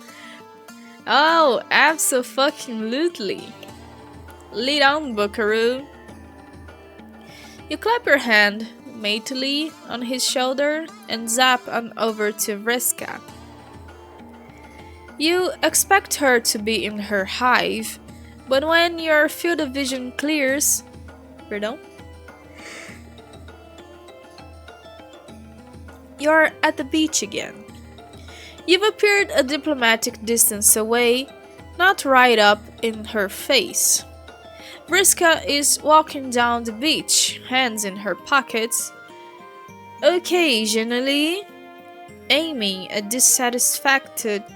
Oh, abso-fucking-lutely. Lead on, buckaroo. You clap your hand mately on his shoulder and zap on over to Vriska. You expect her to be in her hive, but when your field of vision clears, you're at the beach again. You've appeared a diplomatic distance away, not right up in her face. Vriska is walking down the beach, hands in her pockets, occasionally aiming a dissatisfied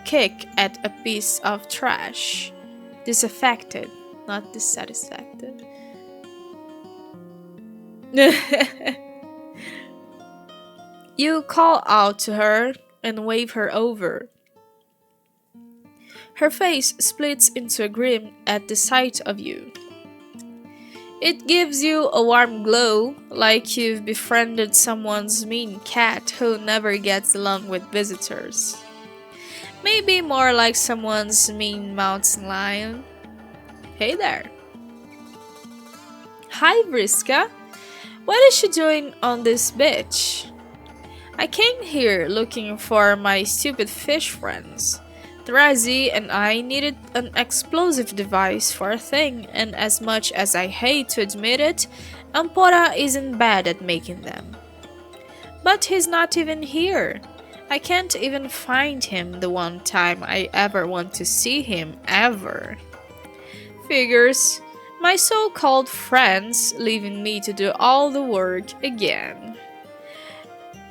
kick at a piece of trash. Disaffected, not dissatisfied. You call out to her and wave her over. Her face splits into a grin at the sight of you. It gives you a warm glow, like you've befriended someone's mean cat who never gets along with visitors. Maybe more like someone's mean mountain lion. Hey there. Hi, Vriska. What is she doing on this beach? I came here looking for my stupid fish friends. Drazi and I needed an explosive device for a thing, and as much as I hate to admit it, Ampora isn't bad at making them. But he's not even here. I can't even find him the one time I ever want to see him, ever. Figures. My so-called friends leaving me to do all the work again.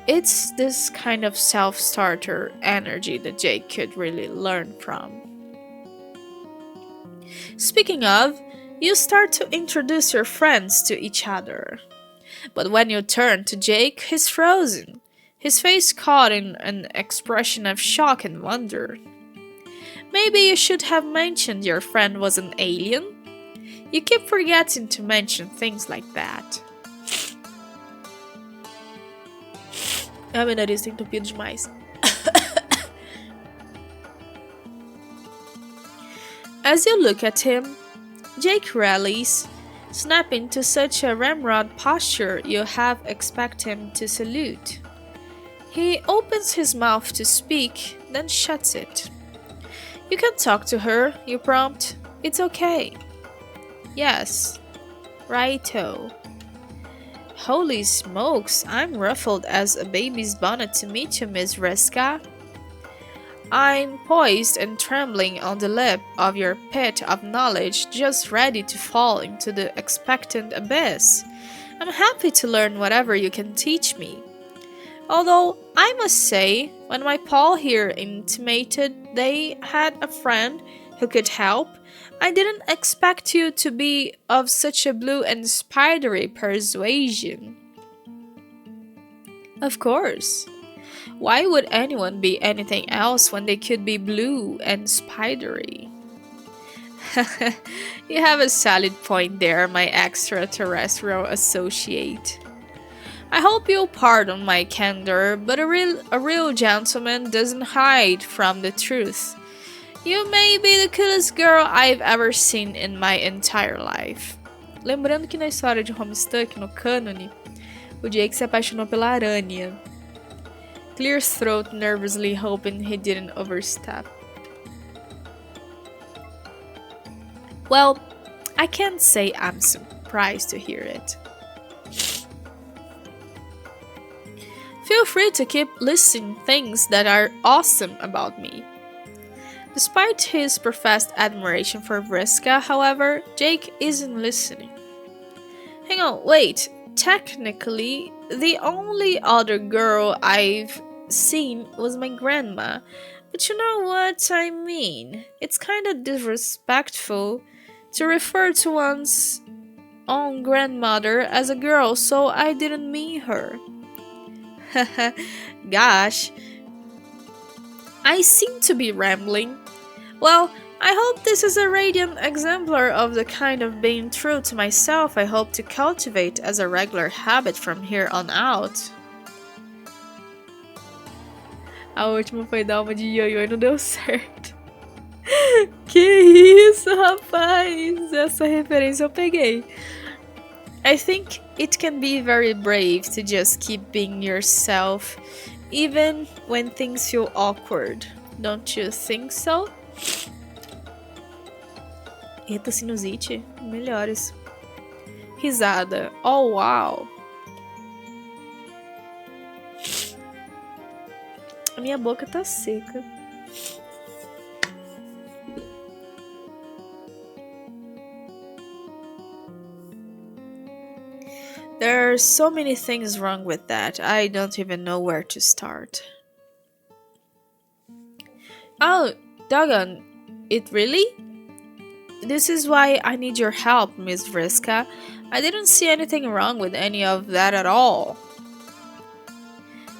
It's this kind of self-starter energy that Jake could really learn from. Speaking of, you start to introduce your friends to each other. But when you turn to Jake, he's frozen, his face caught in an expression of shock and wonder. Maybe you should have mentioned your friend was an alien? You keep forgetting to mention things like that. Ah, meu nariz tá entupido demais. As you look at him, Jake rallies, snapping to such a ramrod posture you half expect him to salute. He opens his mouth to speak, then shuts it. You can talk to her, you prompt. It's okay. Yes. Righto. Holy smokes, I'm ruffled as a baby's bonnet to meet you, Miss Reska. I'm poised and trembling on the lip of your pit of knowledge, just ready to fall into the expectant abyss. I'm happy to learn whatever you can teach me. Although, I must say, when my Paul here intimated they had a friend who could help, I didn't expect you to be of such a blue and spidery persuasion. Of course. Why would anyone be anything else when they could be blue and spidery? You have a solid point there, my extraterrestrial associate. I hope you'll pardon my candor, but a real gentleman doesn't hide from the truth. You may be the coolest girl I've ever seen in my entire life. Lembrando que na história de Homestuck, no cânone, o Jake se apaixonou pela aranha. Clears throat nervously, hoping he didn't overstep. Well, I can't say I'm surprised to hear it. Feel free to keep listing things that are awesome about me. Despite his professed admiration for Vriska, however, Jake isn't listening. Hang on, wait. Technically, the only other girl I've seen was my grandma. But you know what I mean? It's kinda disrespectful to refer to one's own grandmother as a girl, so I didn't mean her. Gosh. I seem to be rambling. Well, I hope this is a radiant exemplar of the kind of being true to myself I hope to cultivate as a regular habit from here on out. A última foi dar uma de ioiô e não deu certo. Que isso, rapaz! Essa referência eu peguei. I think it can be very brave to just keep being yourself, even when things feel awkward. Don't you think so? Eita, sinusite. Melhores. Risada. Oh, wow. A minha boca tá seca. There are so many things wrong with that. I don't even know where to start. Oh, doggone. It really? This is why I need your help, Miss Vriska. I didn't see anything wrong with any of that at all.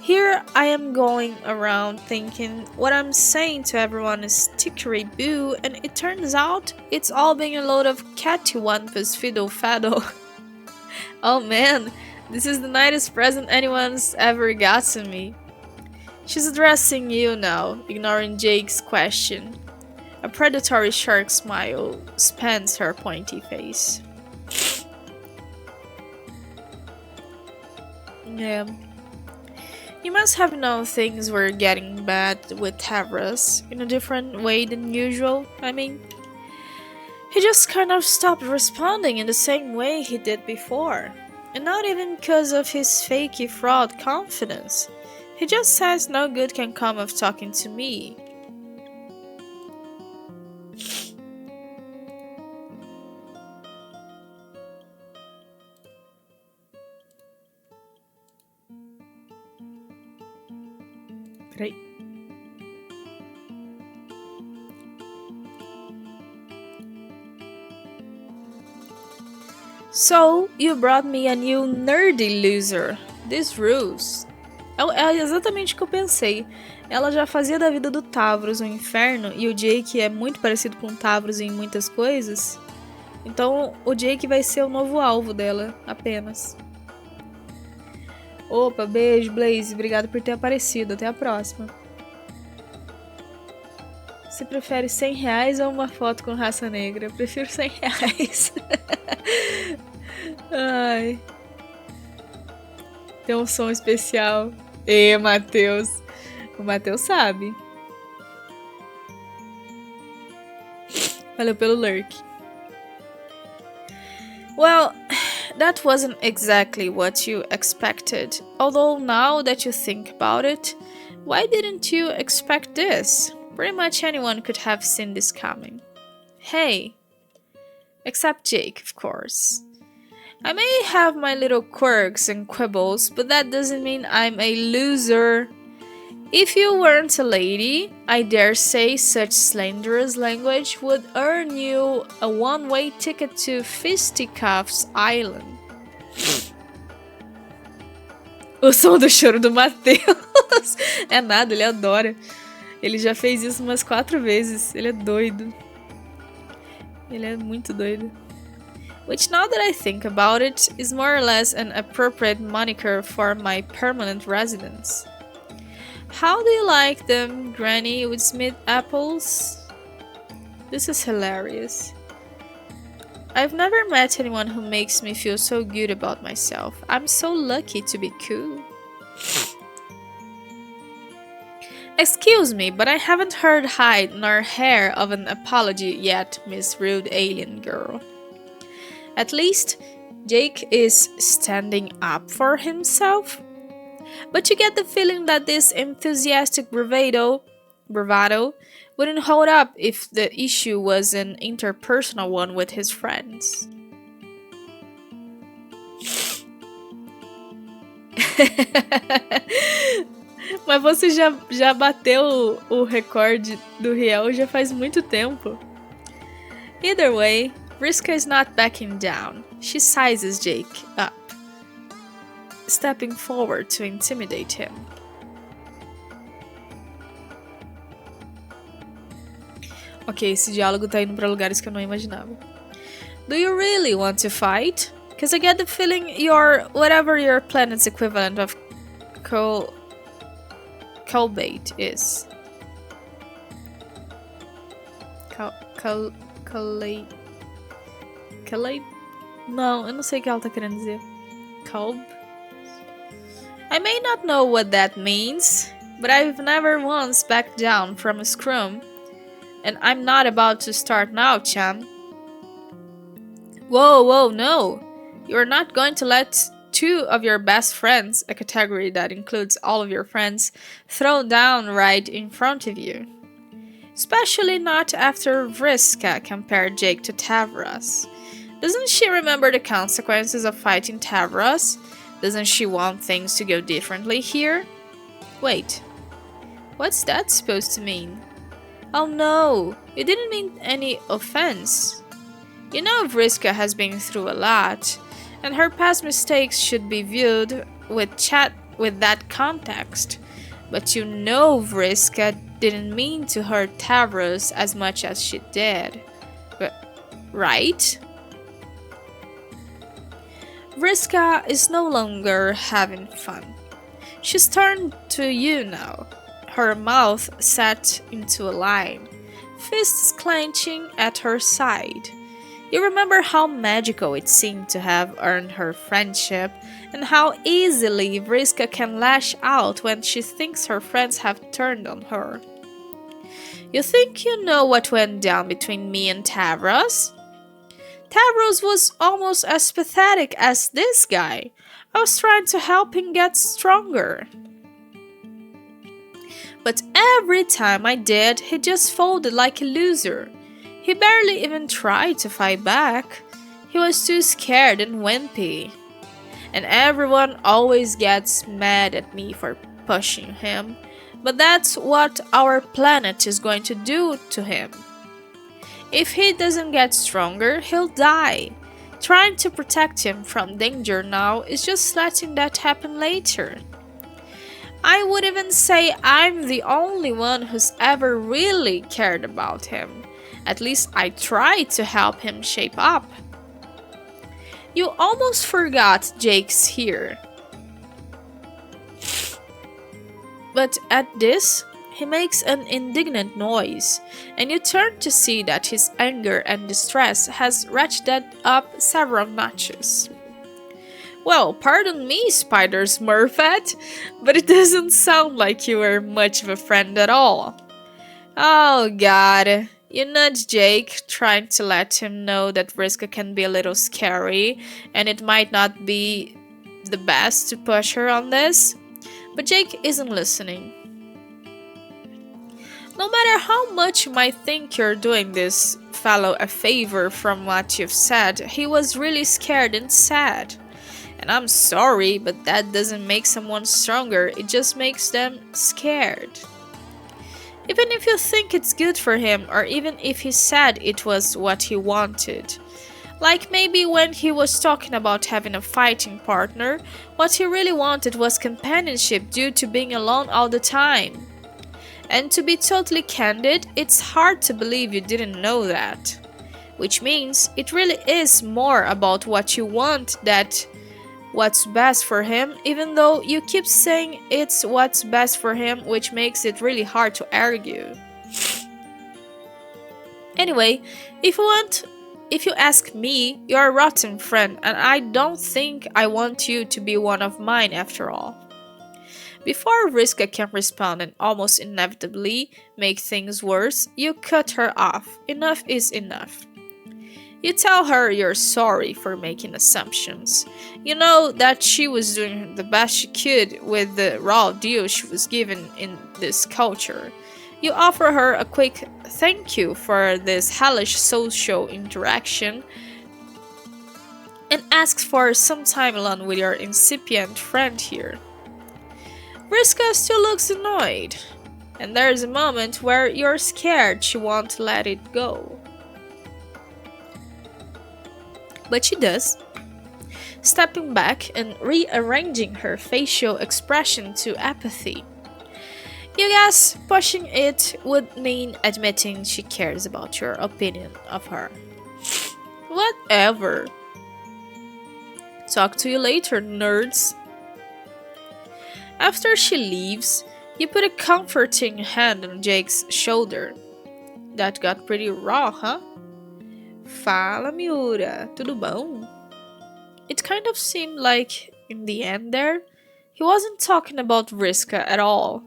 Here I am going around thinking what I'm saying to everyone is tickery-boo, and it turns out it's all being a load of cattywampus fiddle-faddle. Oh man, this is the nicest present anyone's ever gotten me. She's addressing you now, ignoring Jake's question. A predatory shark smile spans her pointy face. Yeah. You must have known things were getting bad with Tavros in a different way than usual, I mean. He just kind of stopped responding in the same way he did before. And not even because of his fakey fraud confidence. He just says no good can come of talking to me. Peraí. So, you brought me a new nerdy loser. This rules. É exatamente o que eu pensei. Ela já fazia da vida do Tavros um inferno e o Jake é muito parecido com o Tavros em muitas coisas. Então, o Jake vai ser o novo alvo dela, apenas. Opa, beijo, Blaze. Obrigado por ter aparecido. Até a próxima. Você prefere R$100 ou uma foto com raça negra? Eu prefiro R$100. Ai. Tem um som especial. Matheus. O Matheus sabe. Valeu pelo lurk. Well, that wasn't exactly what you expected. Although now that you think about it, why didn't you expect this? Pretty much anyone could have seen this coming. Hey. Except Jake, of course. I may have my little quirks and quibbles, but that doesn't mean I'm a loser. If you weren't a lady, I dare say such slanderous language would earn you a one-way ticket to Fisticuffs Island. O som do choro do Matheus. É nada, ele adora. Ele já fez isso umas 4 vezes. Ele é doido. Ele é muito doido. Which, now that I think about it, is more or less an appropriate moniker for my permanent residence. How do you like them, Granny, with Smith apples? This is hilarious. I've never met anyone who makes me feel so good about myself. I'm so lucky to be cool. Excuse me, but I haven't heard hide nor hair of an apology yet, Miss Rude Alien Girl. At least, Jake is standing up for himself. But you get the feeling that this enthusiastic bravado wouldn't hold up if the issue was an interpersonal one with his friends. Mas você já bateu o recorde do Riel já faz muito tempo. Either way, Vriska is not backing down. She sizes Jake up, stepping forward to intimidate him. Ok, esse diálogo tá indo pra lugares que eu não imaginava. Do you really want to fight? Because I get the feeling you're whatever your planet's equivalent of Colbait is. Calais? Não, eu não sei o que ela tá querendo dizer. Colb? I may not know what that means, but I've never once backed down from a scrum. And I'm not about to start now, Chan. Whoa, no! You're not going to let 2 of your best friends, a category that includes all of your friends, throw down right in front of you. Especially not after Vriska compared Jake to Tavros. Doesn't she remember the consequences of fighting Tavros? Doesn't she want things to go differently here? Wait, what's that supposed to mean? Oh no, you didn't mean any offense. You know Vriska has been through a lot, and her past mistakes should be viewed with that context. But you know Vriska didn't mean to hurt Tavros as much as she did. Right? Vriska is no longer having fun. She's turned to you now, her mouth set into a line, fists clenching at her side. You remember how magical it seemed to have earned her friendship, and how easily Vriska can lash out when she thinks her friends have turned on her. You think you know what went down between me and Tavros? Tavros was almost as pathetic as this guy. I was trying to help him get stronger. But every time I did, he just folded like a loser. He barely even tried to fight back. He was too scared and wimpy. And everyone always gets mad at me for pushing him. But that's what our planet is going to do to him. If he doesn't get stronger, he'll die. Trying to protect him from danger now is just letting that happen later. I would even say I'm the only one who's ever really cared about him. At least I tried to help him shape up. You almost forgot Jake's here. But at this, he makes an indignant noise, and you turn to see that his anger and distress has ratcheted up several notches. Well, pardon me, Spider Smurfette, but it doesn't sound like you were much of a friend at all. Oh god. You nudge Jake, trying to let him know that Vriska can be a little scary, and it might not be the best to push her on this. But Jake isn't listening. No matter how much you might think you're doing this fellow a favor from what you've said, he was really scared and sad. And I'm sorry, but that doesn't make someone stronger, it just makes them scared. Even if you think it's good for him, or even if he said it was what he wanted. Like maybe when he was talking about having a fighting partner, what he really wanted was companionship due to being alone all the time. And to be totally candid, it's hard to believe you didn't know that. Which means it really is more about what you want than what's best for him, even though you keep saying it's what's best for him, which makes it really hard to argue. Anyway, if you ask me, you're a rotten friend, and I don't think I want you to be one of mine after all. Before Vriska can respond and almost inevitably make things worse, you cut her off. Enough is enough. You tell her you're sorry for making assumptions. You know that she was doing the best she could with the raw deal she was given in this culture. You offer her a quick thank you for this hellish social interaction and ask for some time alone with your incipient friend here. Vriska still looks annoyed, and there's a moment where you're scared she won't let it go. But she does, stepping back and rearranging her facial expression to apathy. You guess pushing it would mean admitting she cares about your opinion of her. Whatever. Talk to you later, nerds. After she leaves, you put a comforting hand on Jake's shoulder. That got pretty raw, huh? Fala, Miura, tudo bom? It kind of seemed like, in the end there, he wasn't talking about Vriska at all.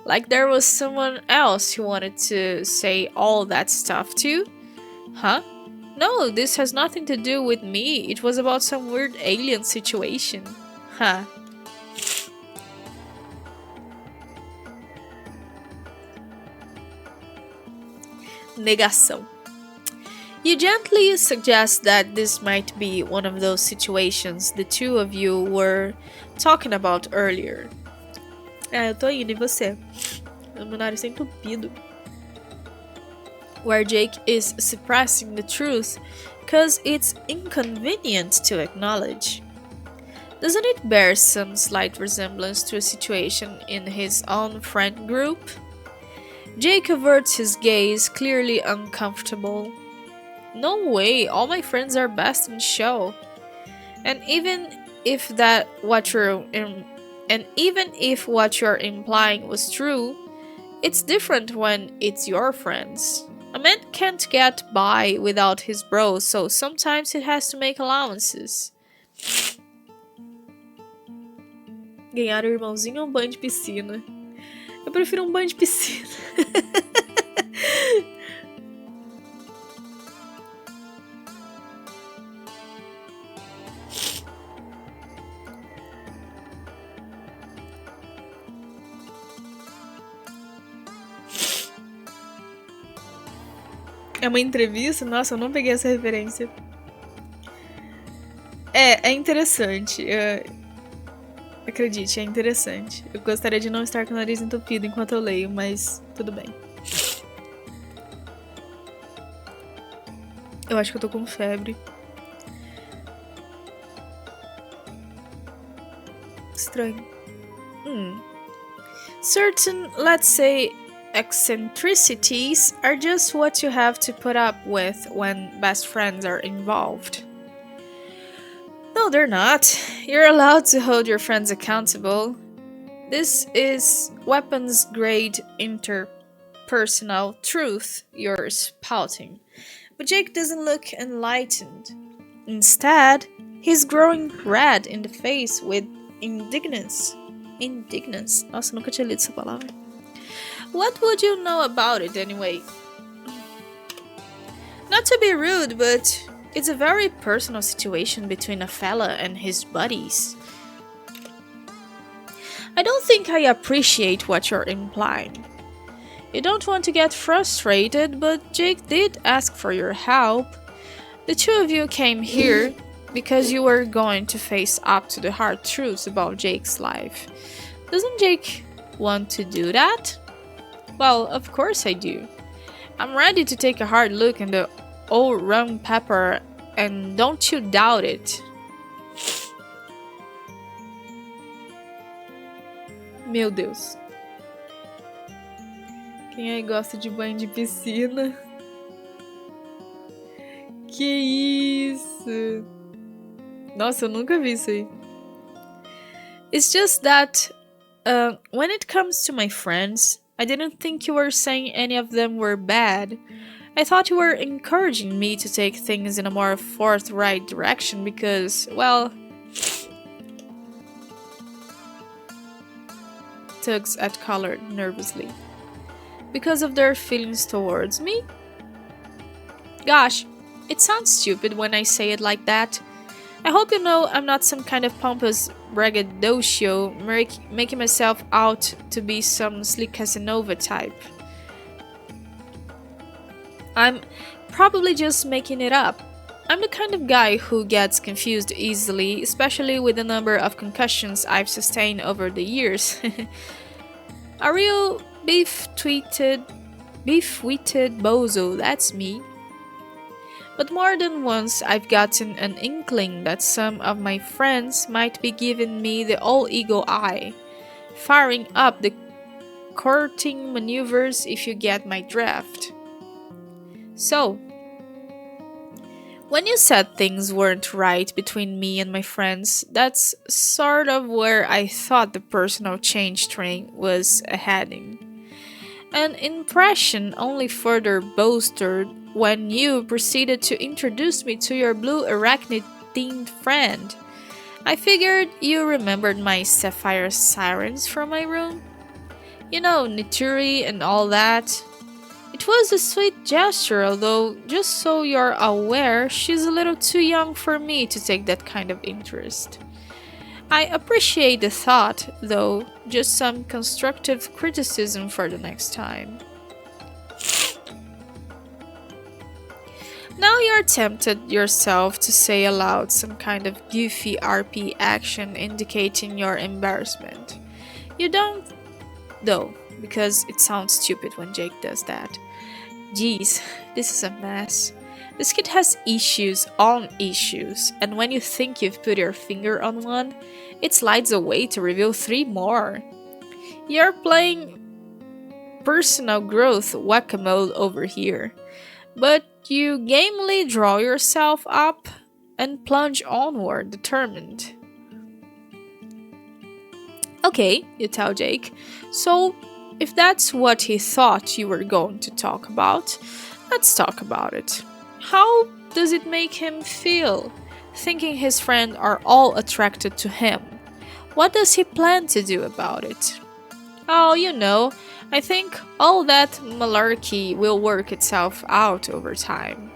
Like there was someone else he wanted to say all that stuff to. Huh? No, this has nothing to do with me. It was about some weird alien situation. Huh. Negação. You gently suggest that this might be one of those situations the two of you were talking about earlier. Eu tô indo, e você? Meu nariz tá entupido. Where Jake is suppressing the truth because it's inconvenient to acknowledge. Doesn't it bear some slight resemblance to a situation in his own friend group? Jake averts his gaze, clearly uncomfortable. No way, all my friends are best in show. And even if what you're implying was true, it's different when it's your friends. A man can't get by without his bros, so sometimes he has to make allowances. Ganhar o irmãozinho ou um banho de piscina? Eu prefiro um banho de piscina. É uma entrevista? Nossa, eu não peguei essa referência. É interessante. Acredite, é interessante. Eu gostaria de não estar com o nariz entupido enquanto eu leio, mas tudo bem. Eu acho que eu tô com febre. Estranho. Certain, let's say, eccentricities are just what you have to put up with when best friends are involved. No, they're not. You're allowed to hold your friends accountable. This is weapons grade interpersonal truth you're spouting. But Jake doesn't look enlightened. Instead, he's growing red in the face with indignance. Indignance. Nossa, nunca tinha lido essa palavra. What would you know about it anyway? Not to be rude, but it's a very personal situation between a fella and his buddies. I don't think I appreciate what you're implying. You don't want to get frustrated, but Jake did ask for your help. The two of you came here because you were going to face up to the hard truths about Jake's life. Doesn't Jake want to do that? Well, of course I do. I'm ready to take a hard look in the old rum pepper, and don't you doubt it. Meu Deus. Quem aí gosta de banho de piscina? Que isso? Nossa, eu nunca vi isso aí. It's just that when it comes to my friends, I didn't think you were saying any of them were bad. I thought you were encouraging me to take things in a more forthright direction because, well... Tugs at collar nervously. Because of their feelings towards me? Gosh, it sounds stupid when I say it like that. I hope you know I'm not some kind of pompous braggadocio making myself out to be some slick Casanova type. I'm probably just making it up. I'm the kind of guy who gets confused easily, especially with the number of concussions I've sustained over the years. A real beef-witted bozo, that's me. But more than once I've gotten an inkling that some of my friends might be giving me the old ego eye, firing up the courting maneuvers if you get my drift. So, when you said things weren't right between me and my friends, that's sort of where I thought the personal change train was heading. An impression only further bolstered when you proceeded to introduce me to your blue arachnid-themed friend. I figured you remembered my sapphire sirens from my room. You know, Nituri and all that. It was a sweet gesture, although, just so you're aware, she's a little too young for me to take that kind of interest. I appreciate the thought, though, just some constructive criticism for the next time. Now you're tempted yourself to say aloud some kind of goofy RP action indicating your embarrassment. You don't, though, because it sounds stupid when Jake does that. Geez, this is a mess. This kid has issues on issues, and when you think you've put your finger on one, it slides away to reveal 3 more. You're playing personal growth whack-a-mole over here, but you gamely draw yourself up and plunge onward determined. Okay, you tell Jake, so if that's what he thought you were going to talk about, let's talk about it. How does it make him feel, thinking his friends are all attracted to him? What does he plan to do about it? Oh, you know, I think all that malarkey will work itself out over time.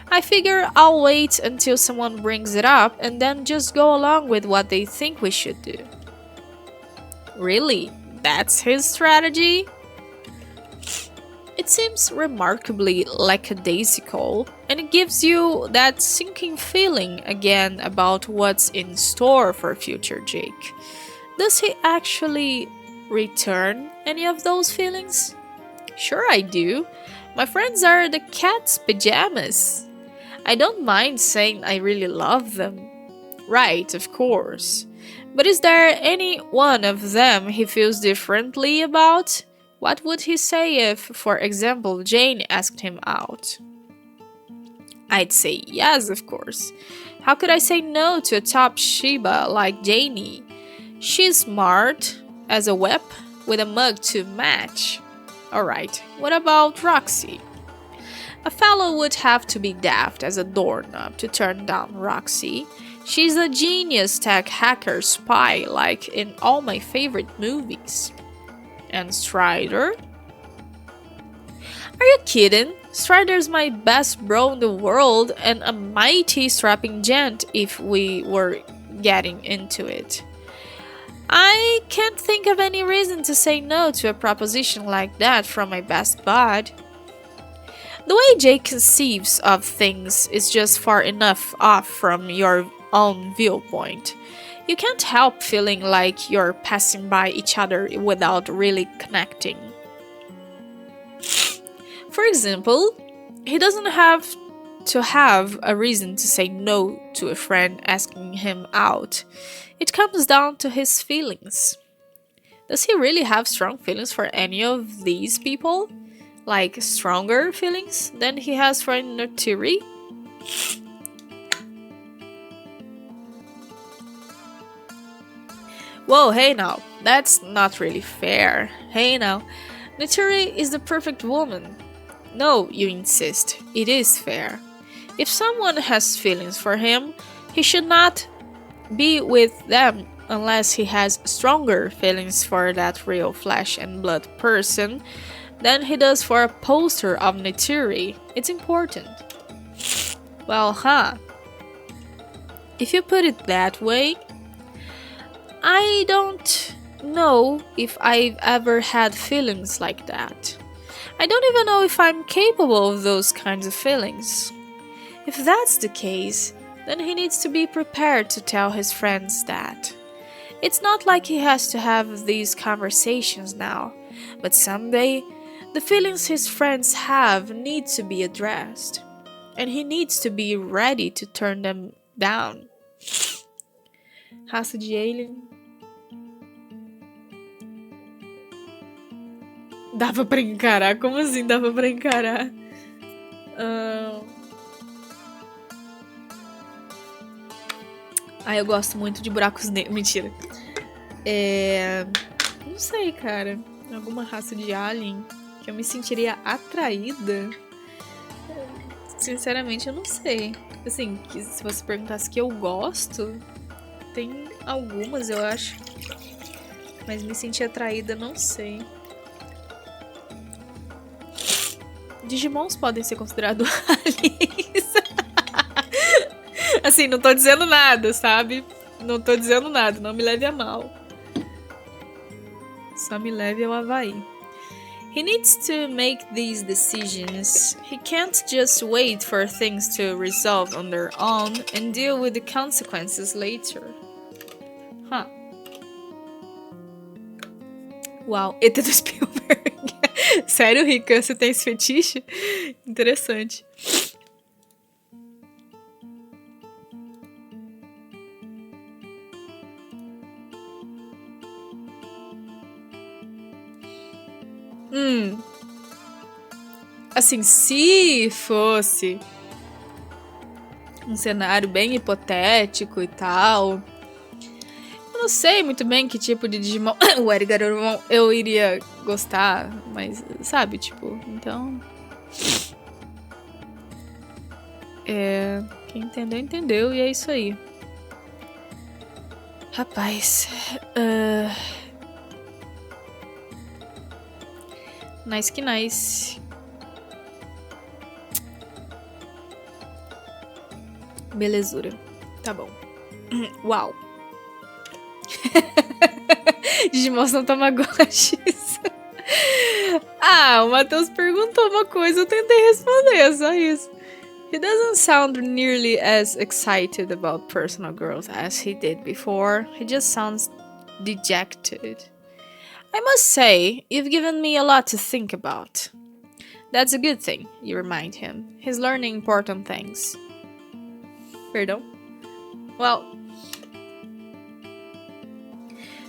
I figure I'll wait until someone brings it up and then just go along with what they think we should do. Really? That's his strategy? It seems remarkably lackadaisical, and it gives you that sinking feeling again about what's in store for future Jake. Does he actually return any of those feelings? Sure I do. My friends are the cat's pajamas. I don't mind saying I really love them. Right, of course. But is there any one of them he feels differently about? What would he say if, for example, Jane asked him out? I'd say yes, of course. How could I say no to a top Sheba like Janie? She's smart, as a whip with a mug to match. Alright, what about Roxy? A fellow would have to be daft as a doorknob to turn down Roxy. She's a genius tech hacker spy like in all my favorite movies. And Strider? Are you kidding? Strider's my best bro in the world and a mighty strapping gent if we were getting into it. I can't think of any reason to say no to a proposition like that from my best bud. The way Jake conceives of things is just far enough off from your own viewpoint. You can't help feeling like you're passing by each other without really connecting. For example, he doesn't have to have a reason to say no to a friend asking him out. It comes down to his feelings. Does he really have strong feelings for any of these people? Like stronger feelings than he has for Neytiri? Whoa, hey now, that's not really fair. Hey now, Neytiri is the perfect woman. No, you insist, it is fair. If someone has feelings for him, he should not be with them unless he has stronger feelings for that real flesh and blood person than he does for a poster of Neytiri. It's important. Well, if you put it that way, I don't know if I've ever had feelings like that. I don't even know if I'm capable of those kinds of feelings. If that's the case, then he needs to be prepared to tell his friends that. It's not like he has to have these conversations now, but someday, the feelings his friends have need to be addressed, and he needs to be ready to turn them down. Raça de alien. Dava pra encarar? Como assim dava pra encarar? Eu gosto muito de buracos negros. Mentira. Não sei, cara. Alguma raça de alien que eu me sentiria atraída? Sinceramente, eu não sei. Assim, se você perguntasse que eu gosto, tem algumas, eu acho. Mas me sentir atraída, não sei. Digimons podem ser considerados aliens. Assim, não tô dizendo nada, sabe? Não tô dizendo nada, não me leve a mal. Só me leve ao Havaí. He needs to make these decisions. He can't just wait for things to resolve on their own and deal with the consequences later. Uau, ET do Spielberg. Sério, Rika? Você tem esse fetiche? Interessante. Assim, se fosse um cenário bem hipotético e tal, eu não sei muito bem que tipo de Digimon o Edgar eu iria gostar, mas sabe, tipo, então quem entendeu, entendeu, e é isso aí. Rapaz, nice que nice. Belezura. Tá bom. Uau. Digimon são Tamagotchis. O Matheus perguntou uma coisa, eu tentei responder, só isso. He doesn't sound nearly as excited about personal growth as he did before. He just sounds dejected. I must say, you've given me a lot to think about. That's a good thing, you remind him. He's learning important things. Perdão? Well,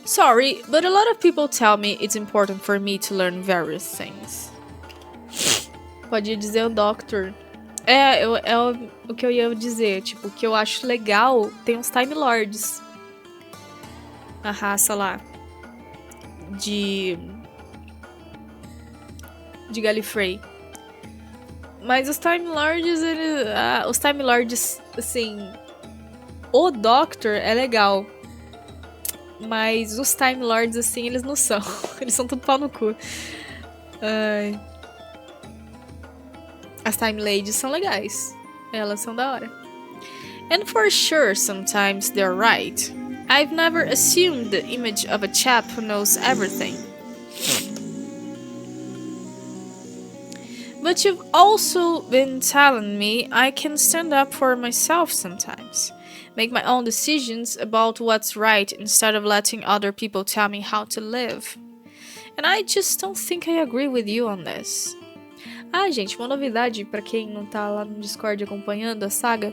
sorry, but a lot of people tell me it's important for me to learn various things. Pode dizer o Doctor. É o que eu ia dizer. Tipo, o que eu acho legal, tem uns Time Lords. A raça lá. de Gallifrey. Mas os Time Lords, os Time Lords, assim, o Doctor é legal. Mas os Time Lords, assim, eles não são. Eles são tudo pau no cu. Ai. As Time Ladies são legais. Elas são da hora. And for sure, sometimes they're right. I've never assumed the image of a chap who knows everything. But you've also been telling me I can stand up for myself sometimes. Make my own decisions about what's right instead of letting other people tell me how to live. And I just don't think I agree with you on this. Ah, gente, uma novidade pra quem não tá lá no Discord acompanhando a saga.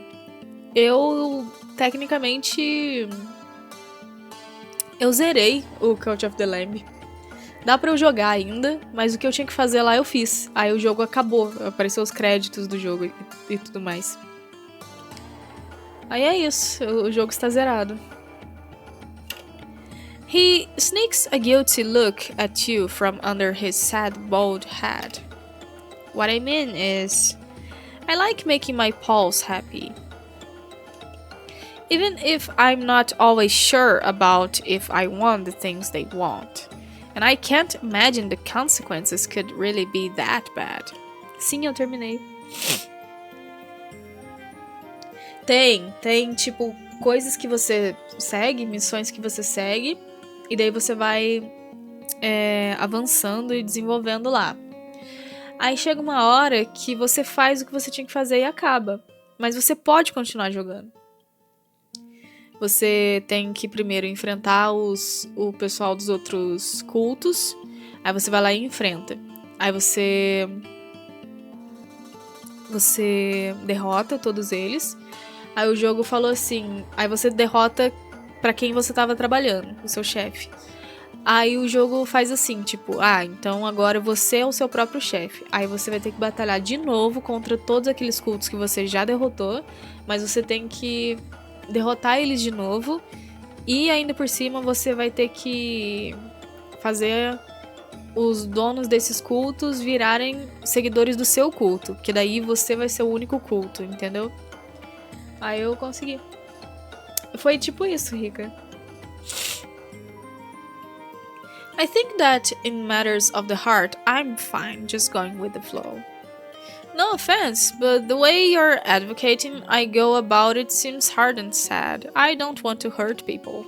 Eu, tecnicamente, eu zerei o Cult of the Lamb. Dá pra eu jogar ainda, mas o que eu tinha que fazer lá eu fiz. Aí o jogo acabou, apareceu os créditos do jogo e tudo mais. Aí é isso, o jogo está zerado. He sneaks a guilty look at you from under his sad bald head. What I mean is, I like making my pals happy. Even if I'm not always sure about if I want the things they want. And I can't imagine the consequences could really be that bad. Sim, eu terminei. Tem, tipo, coisas que você segue, missões que você segue, e daí você vai avançando e desenvolvendo lá. Aí chega uma hora que você faz o que você tinha que fazer e acaba. Mas você pode continuar jogando. Você tem que primeiro enfrentar o pessoal dos outros cultos. Aí você vai lá e enfrenta. Aí você derrota todos eles. Aí o jogo falou assim... Aí você derrota pra quem você tava trabalhando, o seu chefe. Aí o jogo faz assim, tipo... Ah, então agora você é o seu próprio chefe. Aí você vai ter que batalhar de novo contra todos aqueles cultos que você já derrotou. Mas você tem que derrotar eles de novo. E ainda por cima você vai ter que fazer os donos desses cultos virarem seguidores do seu culto. Que daí você vai ser o único culto, entendeu? Aí eu consegui. Foi tipo isso, Rika. I think that in matters of the heart, I'm fine just going with the flow. No offense, but the way you're advocating I go about it seems hard and sad. I don't want to hurt people.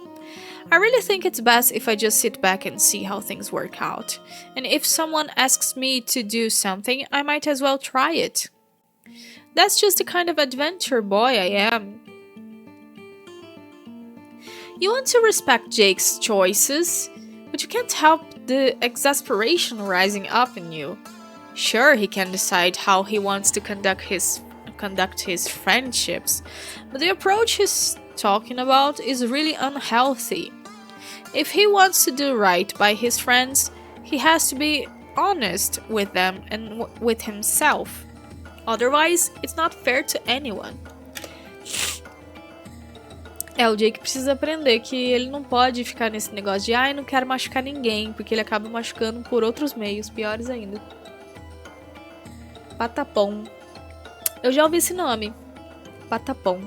I really think it's best if I just sit back and see how things work out. And if someone asks me to do something, I might as well try it. That's just the kind of adventure boy I am. You want to respect Jake's choices, but you can't help the exasperation rising up in you. Sure, he can decide how he wants to conduct his friendships, but the approach he's talking about is really unhealthy. If he wants to do right by his friends, he has to be honest with them and with himself. Otherwise, it's not fair to anyone. O Jake precisa aprender que ele não pode ficar nesse negócio de não quero machucar ninguém, porque ele acaba machucando por outros meios, piores ainda. Patapom. Eu já ouvi esse nome. Patapom.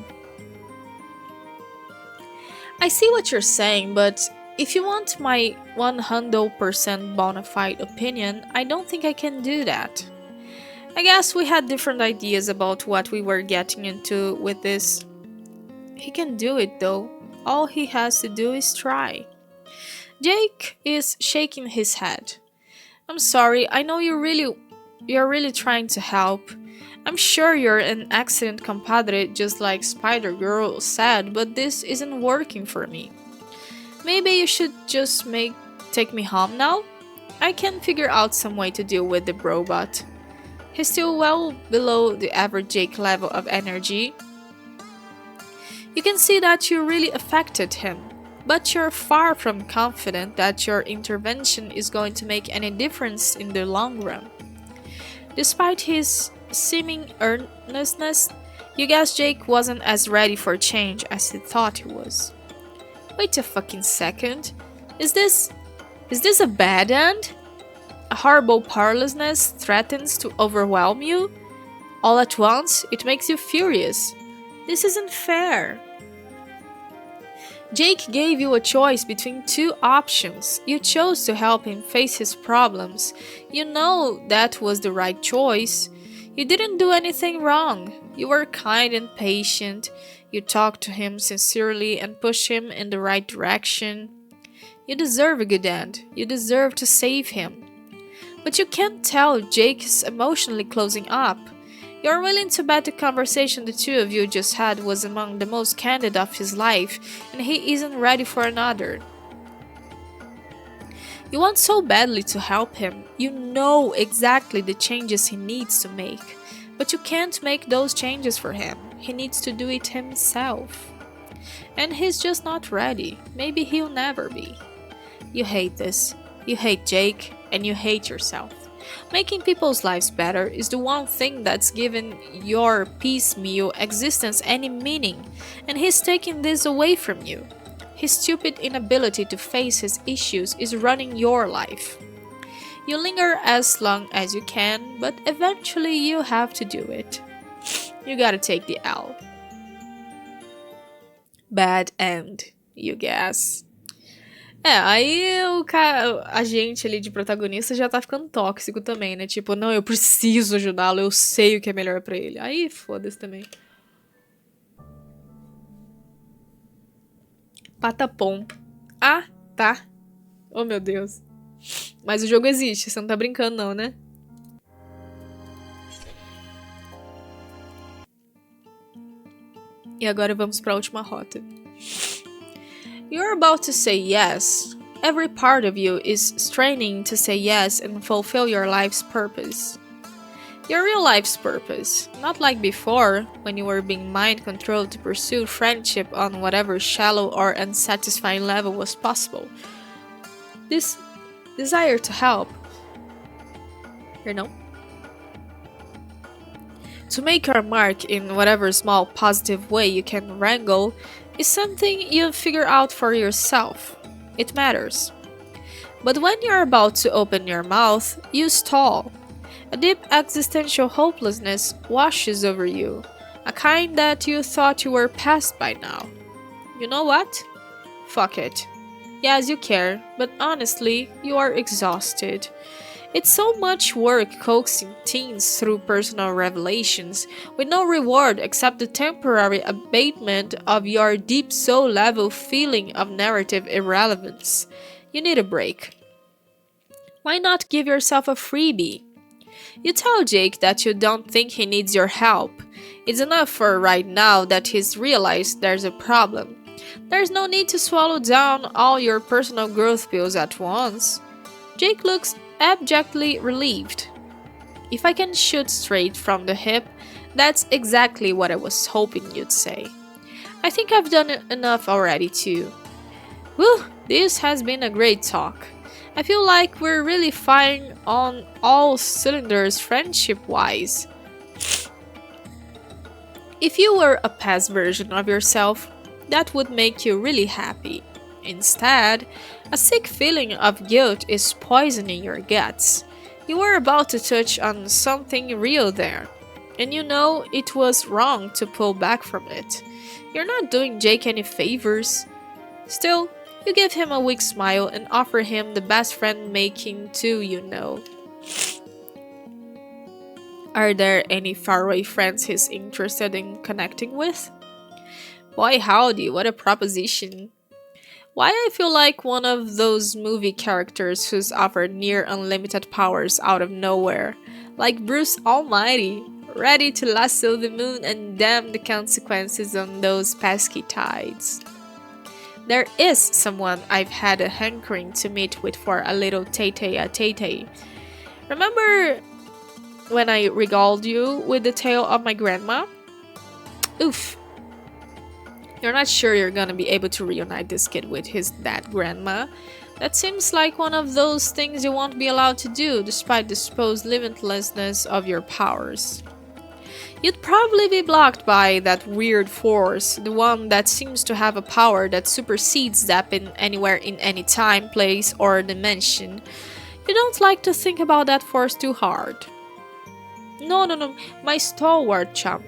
I see what you're saying, but if you want my 100% bona fide opinion, I don't think I can do that. I guess we had different ideas about what we were getting into with this. He can do it though. All he has to do is try. Jake is shaking his head. I'm sorry, I know you're really trying to help. I'm sure you're an excellent compadre, just like Spider-Girl said, but this isn't working for me. Maybe you should just take me home now? I can figure out some way to deal with the robot. He's still well below the average Jake level of energy. You can see that you really affected him, but you're far from confident that your intervention is going to make any difference in the long run. Despite his seeming earnestness, you guess Jake wasn't as ready for change as he thought he was. Wait a fucking second. Is this Is this a bad end? A horrible powerlessness threatens to overwhelm you? All at once, it makes you furious. This isn't fair. Jake gave you a choice between two options. You chose to help him face his problems. You know that was the right choice. You didn't do anything wrong. You were kind and patient. You talked to him sincerely and pushed him in the right direction. You deserve a good end. You deserve to save him. But you can't tell Jake is emotionally closing up. You're willing to bet the conversation the two of you just had was among the most candid of his life, and he isn't ready for another. You want so badly to help him. You know exactly the changes he needs to make, but you can't make those changes for him. He needs to do it himself. And he's just not ready. Maybe he'll never be. You hate this. You hate Jake, and you hate yourself. Making people's lives better is the one thing that's given your piecemeal existence any meaning, and he's taking this away from you. His stupid inability to face his issues is running your life. You linger as long as you can, but eventually you have to do it. You gotta take the L. Bad end, you guess. Aí a gente ali de protagonista já tá ficando tóxico também, né? Tipo, não, eu preciso ajudá-lo, eu sei o que é melhor pra ele. Aí, foda-se também. Patapom. Ah, tá. Oh, meu Deus. Mas o jogo existe, você não tá brincando não, né? E agora vamos pra última rota. You're about to say yes. Every part of you is straining to say yes and fulfill your life's purpose. Your real life's purpose, not like before, when you were being mind-controlled to pursue friendship on whatever shallow or unsatisfying level was possible. This desire to help, to make your mark in whatever small positive way you can wrangle, is something you figure out for yourself. It matters. But when you're about to open your mouth, you stall. A deep existential hopelessness washes over you, a kind that you thought you were past by now. You know what? Fuck it. Yes, you care, but honestly, you are exhausted. It's so much work coaxing teens through personal revelations, with no reward except the temporary abatement of your deep soul-level feeling of narrative irrelevance. You need a break. Why not give yourself a freebie? You tell Jake that you don't think he needs your help. It's enough for right now that he's realized there's a problem. There's no need to swallow down all your personal growth pills at once. Jake looks abjectly relieved. If I can shoot straight from the hip, that's exactly what I was hoping you'd say. I think I've done enough already too. Whew, this has been a great talk. I feel like we're really firing on all cylinders friendship-wise. If you were a past version of yourself, that would make you really happy. Instead, a sick feeling of guilt is poisoning your guts. You were about to touch on something real there, and you know it was wrong to pull back from it. You're not doing Jake any favors. Still, you give him a weak smile and offer him the best friend making too, you know. Are there any faraway friends he's interested in connecting with? Boy howdy, what a proposition. Why I feel like one of those movie characters who's offered near unlimited powers out of nowhere, like Bruce Almighty, ready to lasso the moon and damn the consequences on those pesky tides. There is someone I've had a hankering to meet with for a little tete-a-tete. Remember when I regaled you with the tale of my grandma? Oof. You're not sure you're gonna be able to reunite this kid with his dead grandma. That seems like one of those things you won't be allowed to do, despite the supposed limitlessness of your powers. You'd probably be blocked by that weird force, the one that seems to have a power that supersedes zapping anywhere in any time, place, or dimension. You don't like to think about that force too hard. No, my stalwart chum.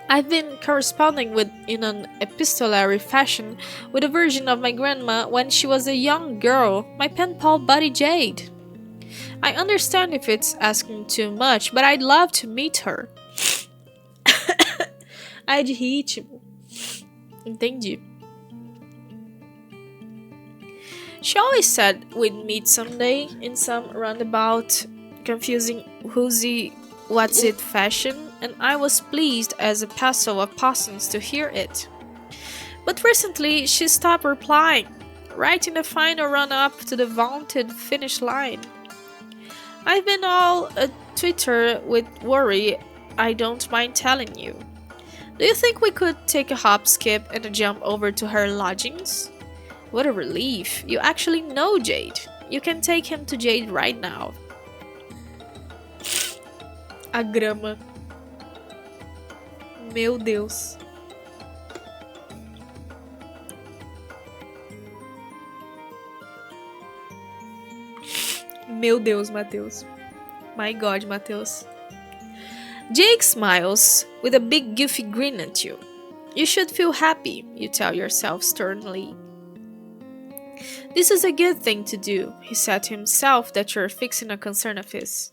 I've been corresponding with in an epistolary fashion with a version of my grandma when she was a young girl, my pen pal buddy Jade. I understand if it's asking too much, but I'd love to meet her. Ai de ritmo. Entendi. She always said we'd meet someday in some roundabout, confusing who's-y, what's-it fashion, and I was pleased as a passel of possums to hear it. But recently she stopped replying, right in the final run-up to the vaunted finish line. I've been all a Twitter with worry, I don't mind telling you. Do you think we could take a hop, skip, and a jump over to her lodgings? What a relief, you actually know Jade. You can take him to Jade right now. A grama. Meu Deus. Meu Deus, Mateus. My God, Mateus. Jake smiles with a big goofy grin at you. You should feel happy, you tell yourself sternly. This is a good thing to do, he said to himself that you're fixing a concern of his.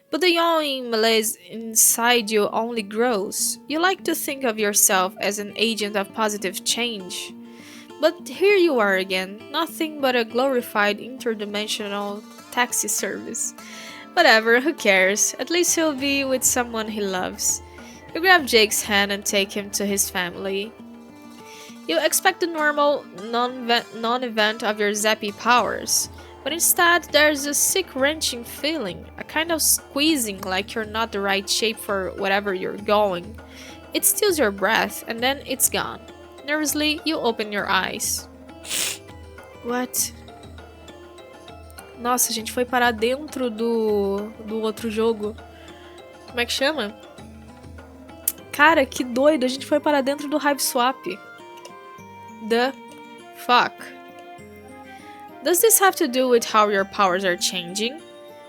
But the yawning malaise inside you only grows. You like to think of yourself as an agent of positive change. But here you are again, nothing but a glorified interdimensional taxi service. Whatever, who cares? At least he'll be with someone he loves. You grab Jake's hand and take him to his family. You expect the normal non-event of your zappy powers, but instead there's a sick-wrenching feeling, a kind of squeezing like you're not the right shape for whatever you're going. It steals your breath and then it's gone. Nervously, you open your eyes. What? Nossa, a gente foi parar dentro do outro jogo. Como é que chama? Cara, que doido, a gente foi parar dentro do Hive Swap. The fuck? Does this have to do with how your powers are changing?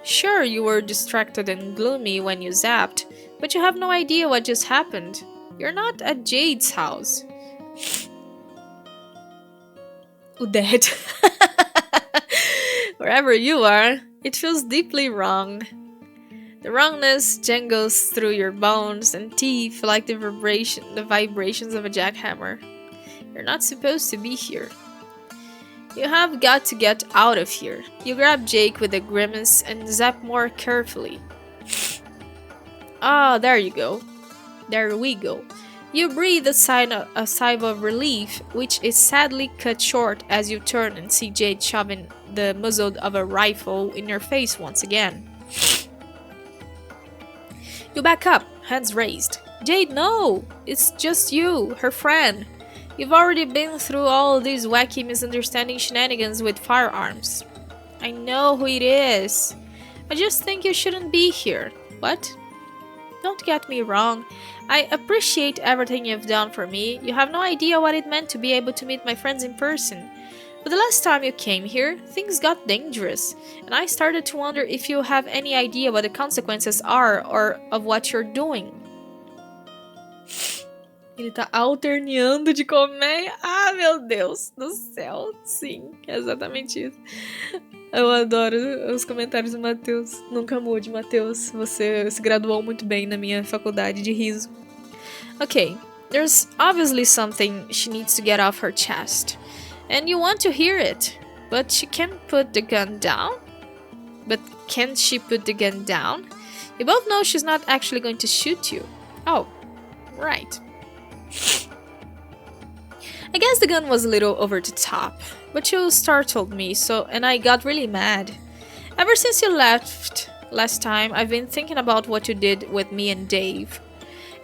Sure, you were distracted and gloomy when you zapped, but you have no idea what just happened. You're not at Jade's house. O dead. Wherever you are, it feels deeply wrong. The wrongness jangles through your bones and teeth like the vibrations of a jackhammer. You're not supposed to be here. You have got to get out of here. You grab Jake with a grimace and zap more carefully. Ah, there you go. There we go. You breathe a sigh of relief, which is sadly cut short as you turn and see Jade shoving the muzzle of a rifle in your face once again. You back up, hands raised. Jade, no! It's just you, her friend. You've already been through all these wacky misunderstanding shenanigans with firearms. I know who it is. I just think you shouldn't be here. What? Don't get me wrong. I appreciate everything you've done for me. You have no idea what it meant to be able to meet my friends in person. But the last time you came here, things got dangerous, and I started to wonder if you have any idea what the consequences are or of what you're doing. Ele tá alterneando de colmeia. Ah, meu Deus do céu. Sim, é exatamente isso. Eu adoro os comentários do Matheus. Nunca mude, Matheus. Você se graduou muito bem na minha faculdade de riso. Okay, there's obviously something she needs to get off her chest. And you want to hear it. But she can't put the gun down? But can't she put the gun down? You both know she's not actually going to shoot you. Oh, right. I guess the gun was a little over the top, but you startled me, and I got really mad. Ever since you left last time, I've been thinking about what you did with me and Dave.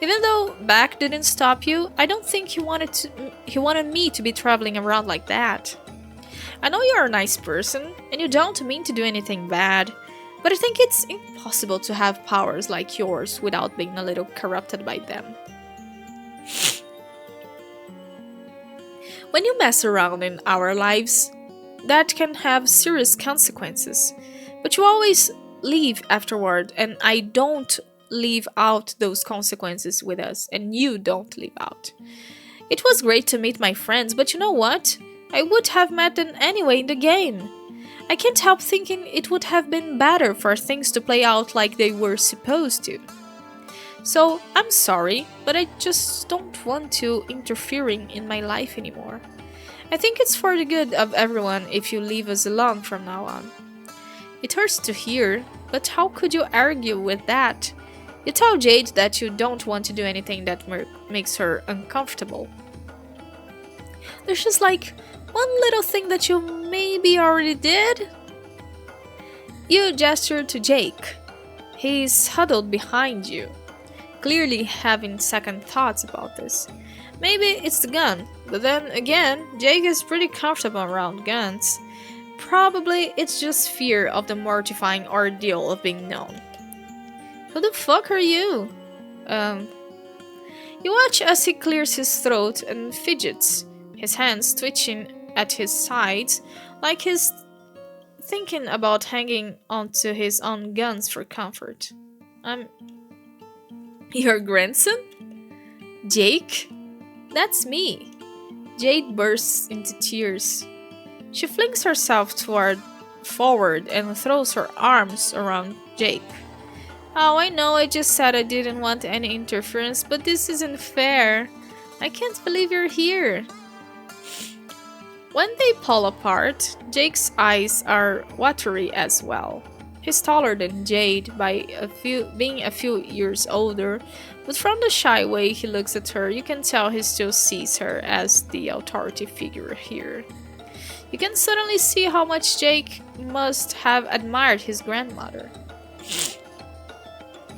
Even though Beck didn't stop you, I don't think he wanted me to be traveling around like that. I know you're a nice person, and you don't mean to do anything bad. But I think it's impossible to have powers like yours without being a little corrupted by them. When you mess around in our lives, that can have serious consequences. But you always leave afterward, and I don't leave out those consequences with us, and you don't leave out. It was great to meet my friends, but you know what? I would have met them anyway in the game. I can't help thinking it would have been better for things to play out like they were supposed to. So, I'm sorry, but I just don't want you interfering in my life anymore. I think it's for the good of everyone if you leave us alone from now on. It hurts to hear, but how could you argue with that? You tell Jade that you don't want to do anything that makes her uncomfortable. There's just like one little thing that you maybe already did. You gestured to Jake. He's huddled behind you, clearly having second thoughts about this. Maybe it's the gun, but then again, Jake is pretty comfortable around guns. Probably it's just fear of the mortifying ordeal of being known. Who the fuck are you? You watch as he clears his throat and fidgets, his hands twitching at his sides like he's thinking about hanging onto his own guns for comfort. Your grandson? Jake? That's me. Jade bursts into tears. She flings herself forward and throws her arms around Jake. Oh, I know I just said I didn't want any interference, but this isn't fair. I can't believe you're here. When they pull apart, Jake's eyes are watery as well. He's taller than Jade by being a few years older, but from the shy way he looks at her, you can tell he still sees her as the authority figure here. You can suddenly see how much Jake must have admired his grandmother.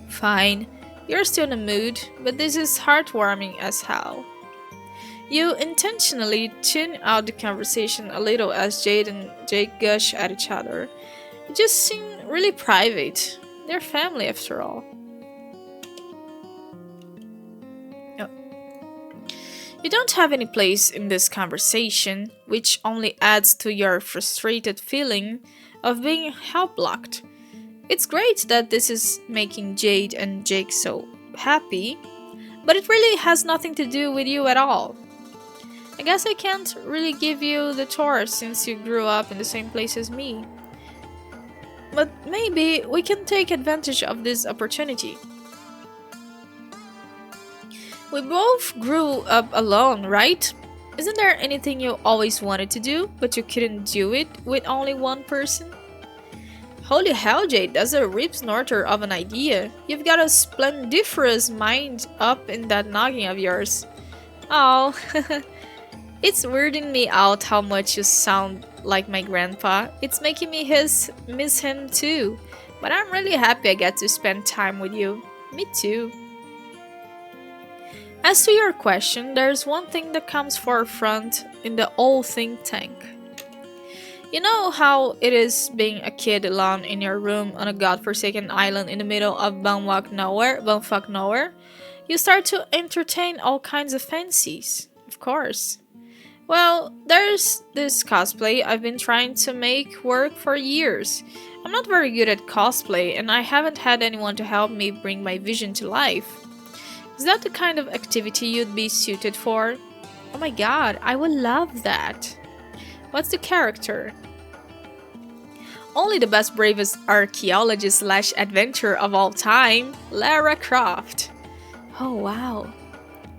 Fine, you're still in the mood, but this is heartwarming as hell. You intentionally tune out the conversation a little as Jade and Jake gush at each other. You just seem really private. They're family after all. Oh. You don't have any place in this conversation, which only adds to your frustrated feeling of being help-blocked. It's great that this is making Jade and Jake so happy, but it really has nothing to do with you at all. I guess I can't really give you the tour since you grew up in the same place as me. But maybe we can take advantage of this opportunity. We both grew up alone, right? Isn't there anything you always wanted to do, but you couldn't do it with only one person? Holy hell, Jade, that's a rip snorter of an idea. You've got a splendiferous mind up in that noggin of yours. Oh, it's weirding me out how much you sound like my grandpa. It's making me miss him too. But I'm really happy I get to spend time with you. Me too. As to your question, there's one thing that comes forefront in the whole think tank. You know how it is being a kid alone in your room on a godforsaken island in the middle of bumfuck nowhere? You start to entertain all kinds of fancies, of course. Well, there's this cosplay I've been trying to make work for years. I'm not very good at cosplay, and I haven't had anyone to help me bring my vision to life. Is that the kind of activity you'd be suited for? Oh my god, I would love that. What's the character? Only the best bravest archaeologist / adventurer of all time, Lara Croft. Oh wow.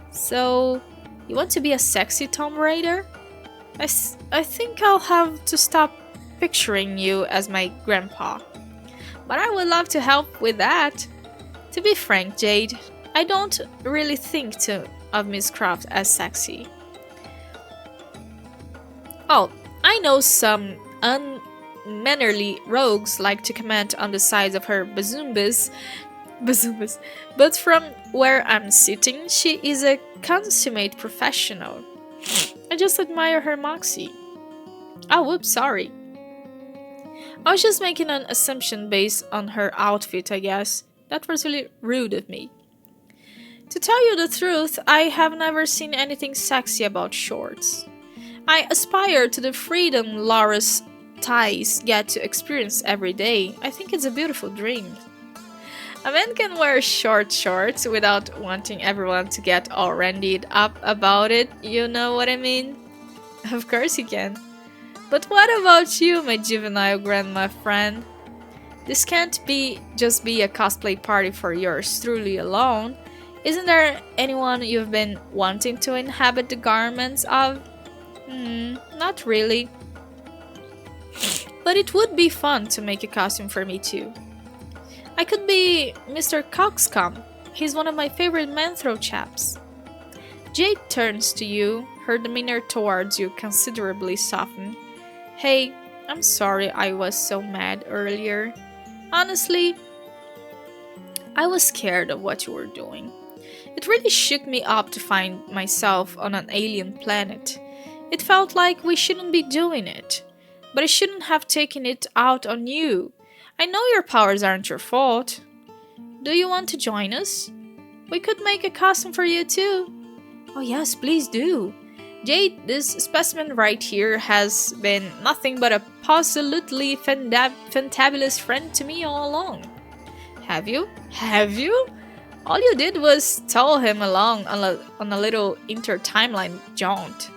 So, you want to be a sexy Tomb Raider? I think I'll have to stop picturing you as my grandpa. But I would love to help with that. To be frank, Jade, I don't really think of Miss Croft as sexy. Oh, I know some unmannerly rogues like to comment on the size of her bazoombas, but from where I'm sitting, she is a consummate professional. I just admire her moxie. Oh, whoops, sorry. I was just making an assumption based on her outfit, I guess. That was really rude of me. To tell you the truth, I have never seen anything sexy about shorts. I aspire to the freedom Laura's ties get to experience every day. I think it's a beautiful dream. A man can wear short shorts without wanting everyone to get all rendered up about it, you know what I mean? Of course he can. But what about you, my juvenile grandma friend? This can't just be a cosplay party for yours truly alone. Isn't there anyone you've been wanting to inhabit the garments of? Not really. But it would be fun to make a costume for me too. I could be Mr. Coxcomb. He's one of my favorite Manthrow chaps. Jade turns to you, her demeanor towards you considerably softened. Hey, I'm sorry I was so mad earlier. Honestly, I was scared of what you were doing. It really shook me up to find myself on an alien planet. It felt like we shouldn't be doing it. But I shouldn't have taken it out on you. I know your powers aren't your fault. Do you want to join us? We could make a costume for you too. Oh yes, please do. Jade, this specimen right here has been nothing but a absolutely fantabulous friend to me all along. Have you? Have you? All you did was tell him along on a little inter-timeline jaunt.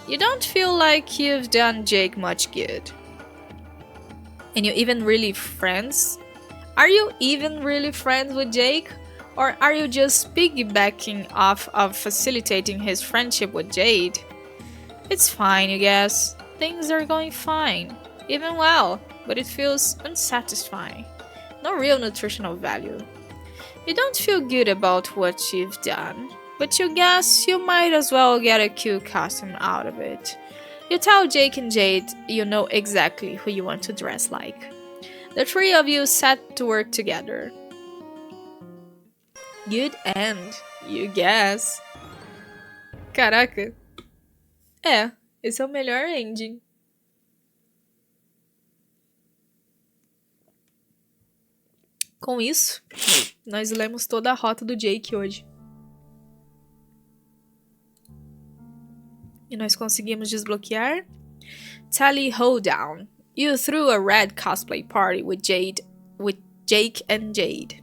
You don't feel like you've done Jake much good. And you even really friends? Are you even really friends with Jake? Or are you just piggybacking off of facilitating his friendship with Jade? It's fine, you guess. Things are going fine. Even well, but it feels unsatisfying. No real nutritional value. You don't feel good about what you've done, but you guess you might as well get a cute costume out of it. You tell Jake and Jade you know exactly who you want to dress like. The three of you set to work together. Good end, you guess. Caraca. Esse é o melhor ending. Com isso, nós lemos toda a rota do Jake hoje. E nós conseguimos desbloquear Tally Hoedown. You threw a red cosplay party with Jake and Jade.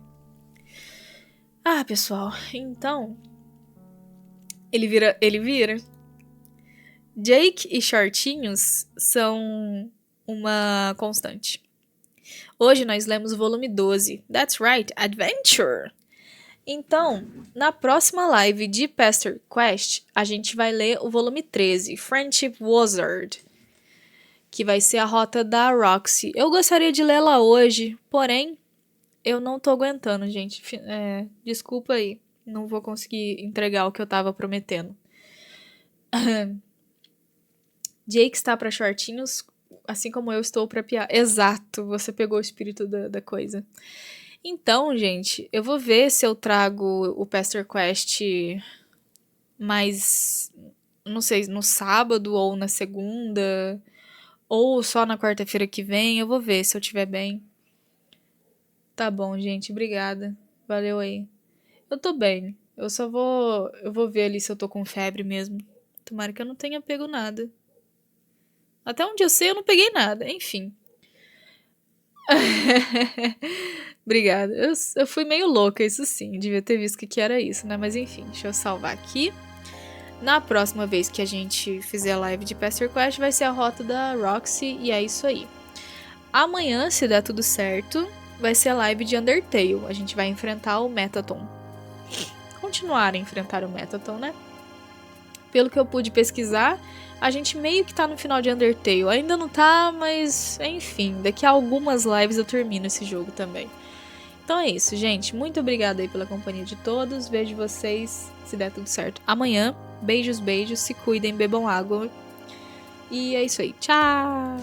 Ah, pessoal, então ele vira. Jake e shortinhos são uma constante. Hoje nós lemos o volume 12. That's right, Adventure! Então, na próxima live de Pesterquest, a gente vai ler o volume 13, Friendship Wizard, que vai ser a rota da Roxy. Eu gostaria de lê-la hoje, porém, eu não tô aguentando, gente. Desculpa aí, não vou conseguir entregar o que eu tava prometendo. Jake está para shortinhos, assim como eu estou para piada. Exato, você pegou o espírito da coisa. Então, gente, eu vou ver se eu trago o Pesterquest mais, não sei, no sábado ou na segunda, ou só na quarta-feira que vem. Eu vou ver se eu estiver bem. Tá bom, gente, obrigada. Valeu aí. Eu tô bem. Eu vou ver ali se eu tô com febre mesmo. Tomara que eu não tenha pego nada. Até onde eu sei, eu não peguei nada. Enfim. Obrigada. Eu fui meio louca, isso sim. Devia ter visto que era isso, né? Mas enfim, deixa eu salvar aqui. Na próxima vez que a gente fizer a live de Pesterquest, vai ser a rota da Roxy. E é isso aí. Amanhã, se der tudo certo, vai ser a live de Undertale. A gente vai enfrentar o Metaton. Continuar a enfrentar o Metaton, né? Pelo que eu pude pesquisar, a gente meio que tá no final de Undertale. Ainda não tá, mas enfim, daqui a algumas lives eu termino esse jogo também. Então é isso, gente. Muito obrigada aí pela companhia de todos. Vejo vocês, se der tudo certo, amanhã. Beijos, beijos. Se cuidem, bebam água. E é isso aí. Tchau!